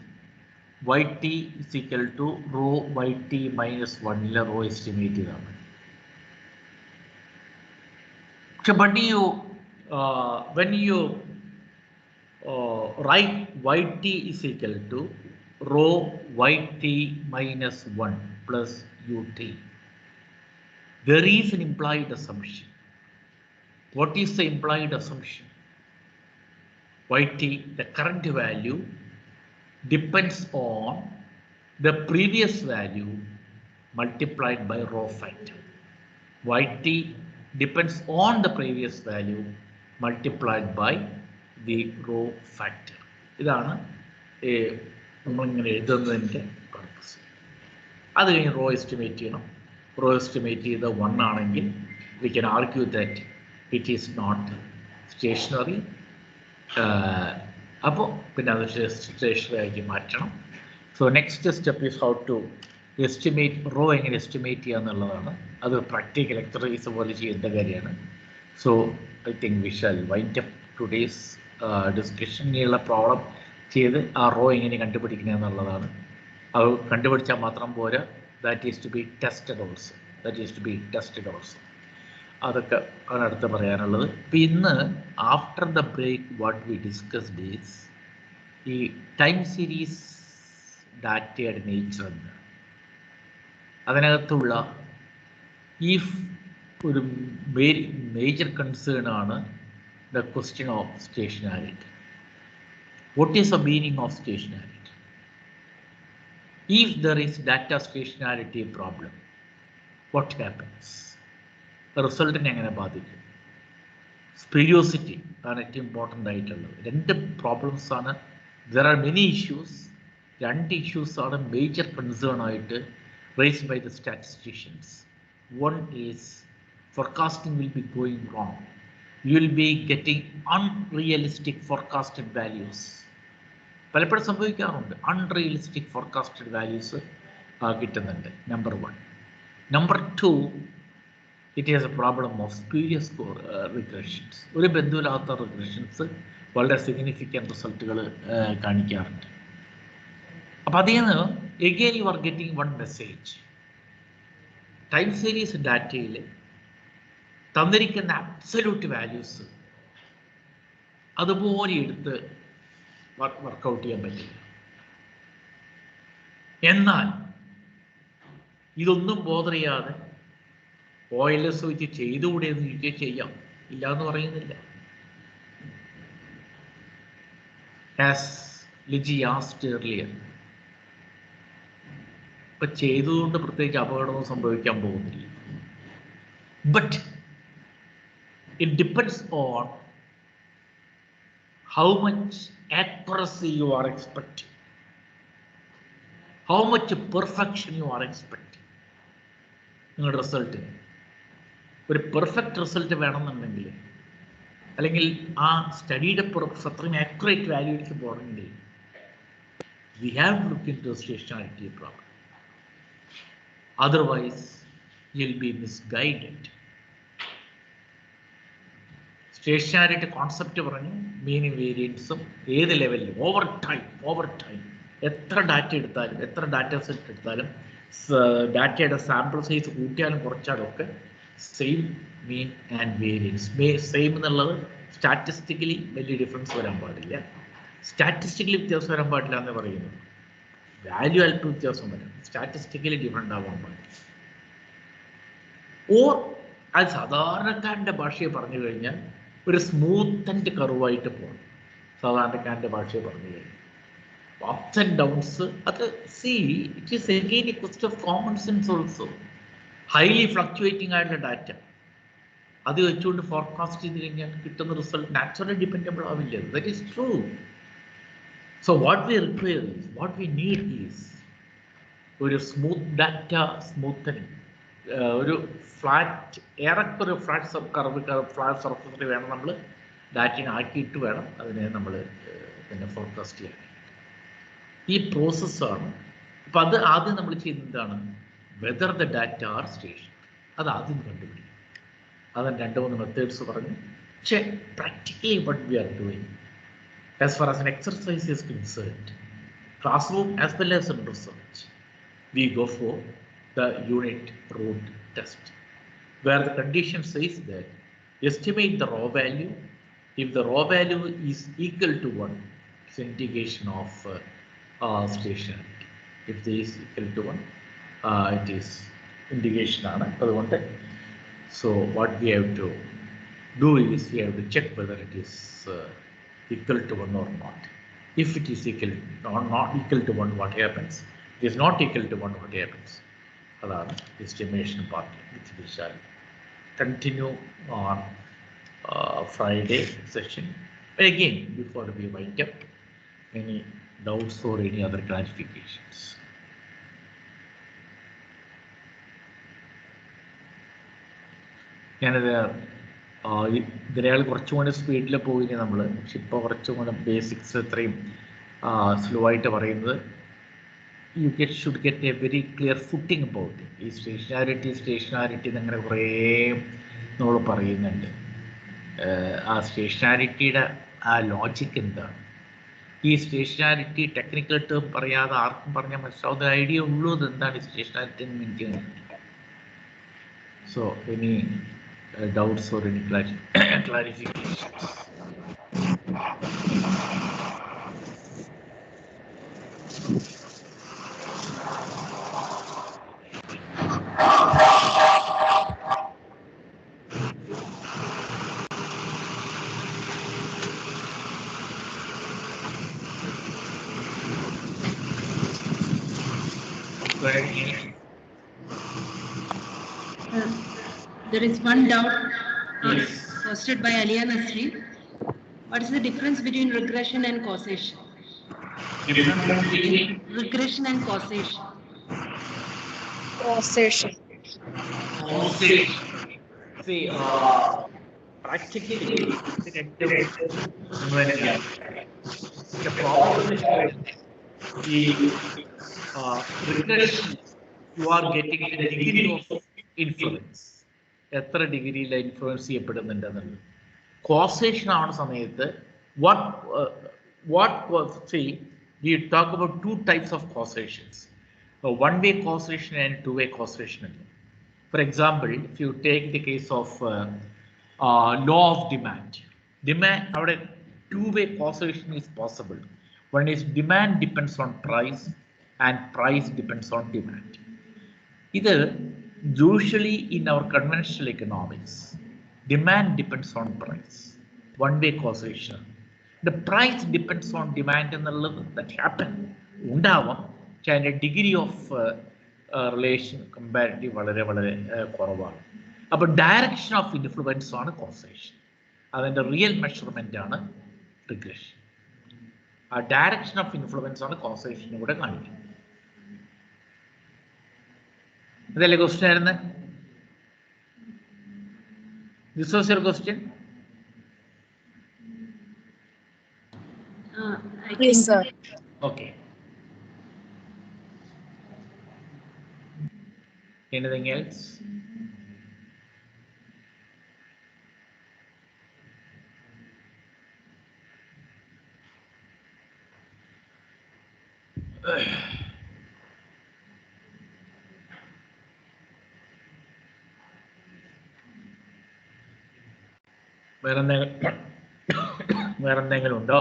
yt is equal to rho yt minus 1 ലെ raw estimate ചെയ്താണ്. പക്ഷെ but you when you write yt is equal to rho yt minus 1 plus ut, there is an implied assumption. What is the implied assumption? yt, the current value, depends on the previous value multiplied by rho factor. Yt depends on the previous value multiplied by the rho factor. ഇതാണ് നമ്മളിങ്ങനെ എഴുതുന്നതിൻ്റെ purpose. അത് കഴിഞ്ഞ് raw estimate ചെയ്യണം. Raw estimate ചെയ്ത് 1 ആണെങ്കിൽ we can argue that it is not stationary. അപ്പോൾ പിന്നെ അത് സ്റ്റേഷനറി ആക്കി മാറ്റണം. So next step is how to estimate rho, എങ്ങനെ എസ്റ്റിമേറ്റ് ചെയ്യുക എന്നുള്ളതാണ്. അത് പ്രാക്ടിക്കൽ എക്സർസൈസ് പോലെ ചെയ്യേണ്ട കാര്യമാണ്. So I think we shall wind up today's discussion. ഇനിയുള്ള പ്രോബ്ലം ചെയ്ത് ആ റോ എങ്ങനെ കണ്ടുപിടിക്കുന്നത് എന്നുള്ളതാണ്. അത് കണ്ടുപിടിച്ചാൽ മാത്രം പോരാ, that is to be tested also, അതൊക്കെ ആണ് അടുത്ത് പറയാനുള്ളത്. ഇപ്പം ഇന്ന് after the break what we discussed is ഈ ടൈം സീരീസ് ഡാറ്റയുടെ നേച്ചർ എന്ന്, അതിനകത്തുള്ള ഈ ഒരു മേജർ കൺസേൺ ആണ് the question of stationarity. What is the meaning of stationarity? If there is data stationarity problem, what happens? റിസൾട്ടിനെ എങ്ങനെ ബാധിക്കും? സ്പീരിയോസിറ്റി ആണ് ഏറ്റവും ഇമ്പോർട്ടൻ്റ് ആയിട്ടുള്ളത്. രണ്ട് പ്രോബ്ലംസ് ആണ്. There are many issues. രണ്ട് ഇഷ്യൂസ് ആണ് മേജർ കൺസേൺ ആയിട്ട് raised by the statisticians. One is forecasting will be going wrong. You will be getting unrealistic forecasted values. പലപ്പോഴും സംഭവിക്കാറുണ്ട്. അൺറിയലിസ്റ്റിക് ഫോർകാസ്റ്റഡ് വാല്യൂസ് കിട്ടുന്നുണ്ട്. Number 1. Number 2, it is a problem of spurious regressions. ഒരു ബന്ധുവില്ലാത്ത regressions വളരെ significant റിസൾട്ടുകൾ കാണിക്കാറുണ്ട്. അപ്പം അതിൽ നിന്ന് again you are getting one message. Time series ഡാറ്റയിൽ തന്നിരിക്കുന്ന അബ്സല്യൂട്ട് വാല്യൂസ് അതുപോലെ എടുത്ത് വർക്കൗട്ട് ചെയ്യാൻ പറ്റില്ല. എന്നാൽ ഇതൊന്നും ബോധർ ചെയ്യാതെ ഓയിലസ് വെച്ച് ചെയ്തുകൂടെ എന്ന് ചോദിച്ചാൽ ചെയ്യാം, ഇല്ല എന്ന് പറയുന്നില്ല. ആസ് ലിജി ആസ്ക്ഡ് earlier, ഇപ്പൊ ചെയ്തതുകൊണ്ട് പ്രത്യേകിച്ച് അപകടമൊന്നും സംഭവിക്കാൻ പോകുന്നില്ല. But it depends on how much accuracy you are expecting, how much perfection you are expecting. നിങ്ങളുടെ റിസൾട്ട് ഒരു പെർഫെക്റ്റ് റിസൾട്ട് വേണമെന്നുണ്ടെങ്കിൽ, അല്ലെങ്കിൽ ആ സ്റ്റഡിയുടെ അത്രയും ആക്യുറേറ്റ് വാല്യൂലേക്ക് പോകണമെങ്കിൽ we have to look into stationarity problem. Otherwise you'll be misguided. Stationarity concept പറഞ്ഞു meaning വേരിയൻസും ഏത് ലെവലിൽ ഓവർ ടൈം എത്ര ഡാറ്റ എടുത്താലും, എത്ര ഡാറ്റ സെറ്റ് എടുത്താലും, ഡാറ്റയുടെ സാമ്പിൾ സൈസ് കൂട്ടിയാലും കുറച്ചാലും ഒക്കെ same mean and variance. Same എന്നുള്ളത് സ്റ്റാറ്റിസ്റ്റിക്കലി വലിയ ഡിഫറൻസ് വരാൻ പാടില്ല. സ്റ്റാറ്റിസ്റ്റിക്കലി വ്യത്യാസം വരാൻ പാടില്ല എന്ന് പറയുന്നത് വാല്യൂ അല്പം വ്യത്യാസം വരാം, സ്റ്റാറ്റിസ്റ്റിക്കലി ഡിഫറെൻ്റ് ആവാൻ പാടില്ല. ഓർ അത് സാധാരണക്കാരൻ്റെ ഭാഷയെ പറഞ്ഞു കഴിഞ്ഞാൽ ഒരു സ്മൂത്ത് ആൻഡ് കർവായിട്ട് പോകണം. സാധാരണക്കാരൻ്റെ ഭാഷയെ പറഞ്ഞു കഴിഞ്ഞാൽ അപ്സ് ആൻഡ് ഡൗൺസ് അത് it is again A question of common sense also. Highly fluctuating ആയിട്ടുള്ള ഡാറ്റ അത് വെച്ചുകൊണ്ട് ഫോർകാസ്റ്റ് ചെയ്ത് കഴിഞ്ഞാൽ കിട്ടുന്ന റിസൾട്ട് നാച്ചുറലി ഡിപ്പെൻഡബിൾ ആവില്ല. That is true. So what we require is, what we need is ഒരു smooth data smoothening, ഒരു flat ഏറെക്കൊരു flat സർഫസിൽ വേണം നമ്മൾ ഡാറ്റയെ ആക്കിയിട്ട് വേണം അതിനെ നമ്മൾ പിന്നെ ഫോർകാസ്റ്റ് ചെയ്യാൻ. ഈ പ്രോസസ്സാണ്. അപ്പം അത് ആദ്യം നമ്മൾ ചെയ്യുന്നതാണ് whether the data are station. അത് ആദ്യം കണ്ടുപിടിക്കും. അതിന് 2-3 മെത്തേഡ്സ് പറഞ്ഞു. പക്ഷേ practically what we are doing as far as an exercise is concerned, class room as well as in research, we go for the unit root test, where the condition says that estimate the raw value. If the raw value is equal to 1, it's indication of stationarity. If this is equal to 1, it is indication ആണ്. അതുകൊണ്ട് so what we have to do is we have to check whether it is equal to 1 or not. If it is equal or not equal to 1, what happens? It is not equal to 1, what happens? That's the estimation part, which we shall continue on Friday session. But again, before we wind up, any doubts or any other clarifications? ഇതിനയാൾ കുറച്ചും കൂടെ സ്പീഡിൽ പോയി നമ്മൾ, പക്ഷെ ഇപ്പോൾ കുറച്ചും കൂടെ basics ഇത്രയും സ്ലോ ആയിട്ട് പറയുന്നത്. You should get a very clear footing about it. ഈ സ്റ്റേഷനാരിറ്റി എന്നങ്ങനെ കുറേ നമ്മൾ പറയുന്നുണ്ട്. ആ സ്റ്റേഷനാരിറ്റിയുടെ ആ ലോജിക്ക് എന്താണ്? ഈ സ്റ്റേഷനാരിറ്റി ടെക്നിക്കൽ ടേം പറയാതെ ആർക്കും പറഞ്ഞാൽ മനസ്സിലാവുന്ന ഐഡിയ ഉള്ളൂ എന്താണ് സ്റ്റേഷനാരിറ്റി എന്ന് എനിക്ക്. So any doubts or any clarifications? There is one doubt Yes. posted by Aliya Nasri. What is the difference between regression and causation? Difference between Regression and causation. Causation. causation. See, practically, the problem is the regression, you are getting the degree of influence. എത്ര ഡിഗ്രിയിൽ influence ചെയ്യപ്പെടുന്നുണ്ടെന്നുള്ളത്. Causation ആവുന്ന സമയത്ത് see, we talk about two types of causations, one-way causation and two-way causation. For example, if you take the case of law of demand, our two-way causation is possible. One is demand depends on price and price depends on demand. Either usually in our conventional economics, demand depends on price, one-way causation. The price depends on demand and the level that happen. Undavam, and a degree of relation comparative വളരെ വളരെ കുറവാണ്. അപ്പോൾ direction of influence ആണ് causation. അതിൻ്റെ real measurement ആണ് regression. ആ direction of influence ആണ് causation ഇവിടെ കാണിക്കുന്നത്. അതല്ലേ ക്വസ്റ്റ്യൻ ആയിരുന്നു? This was your question? Yes, sir. Okay. Anything else? വേറെന്തെങ്കിലും ഉണ്ടോ?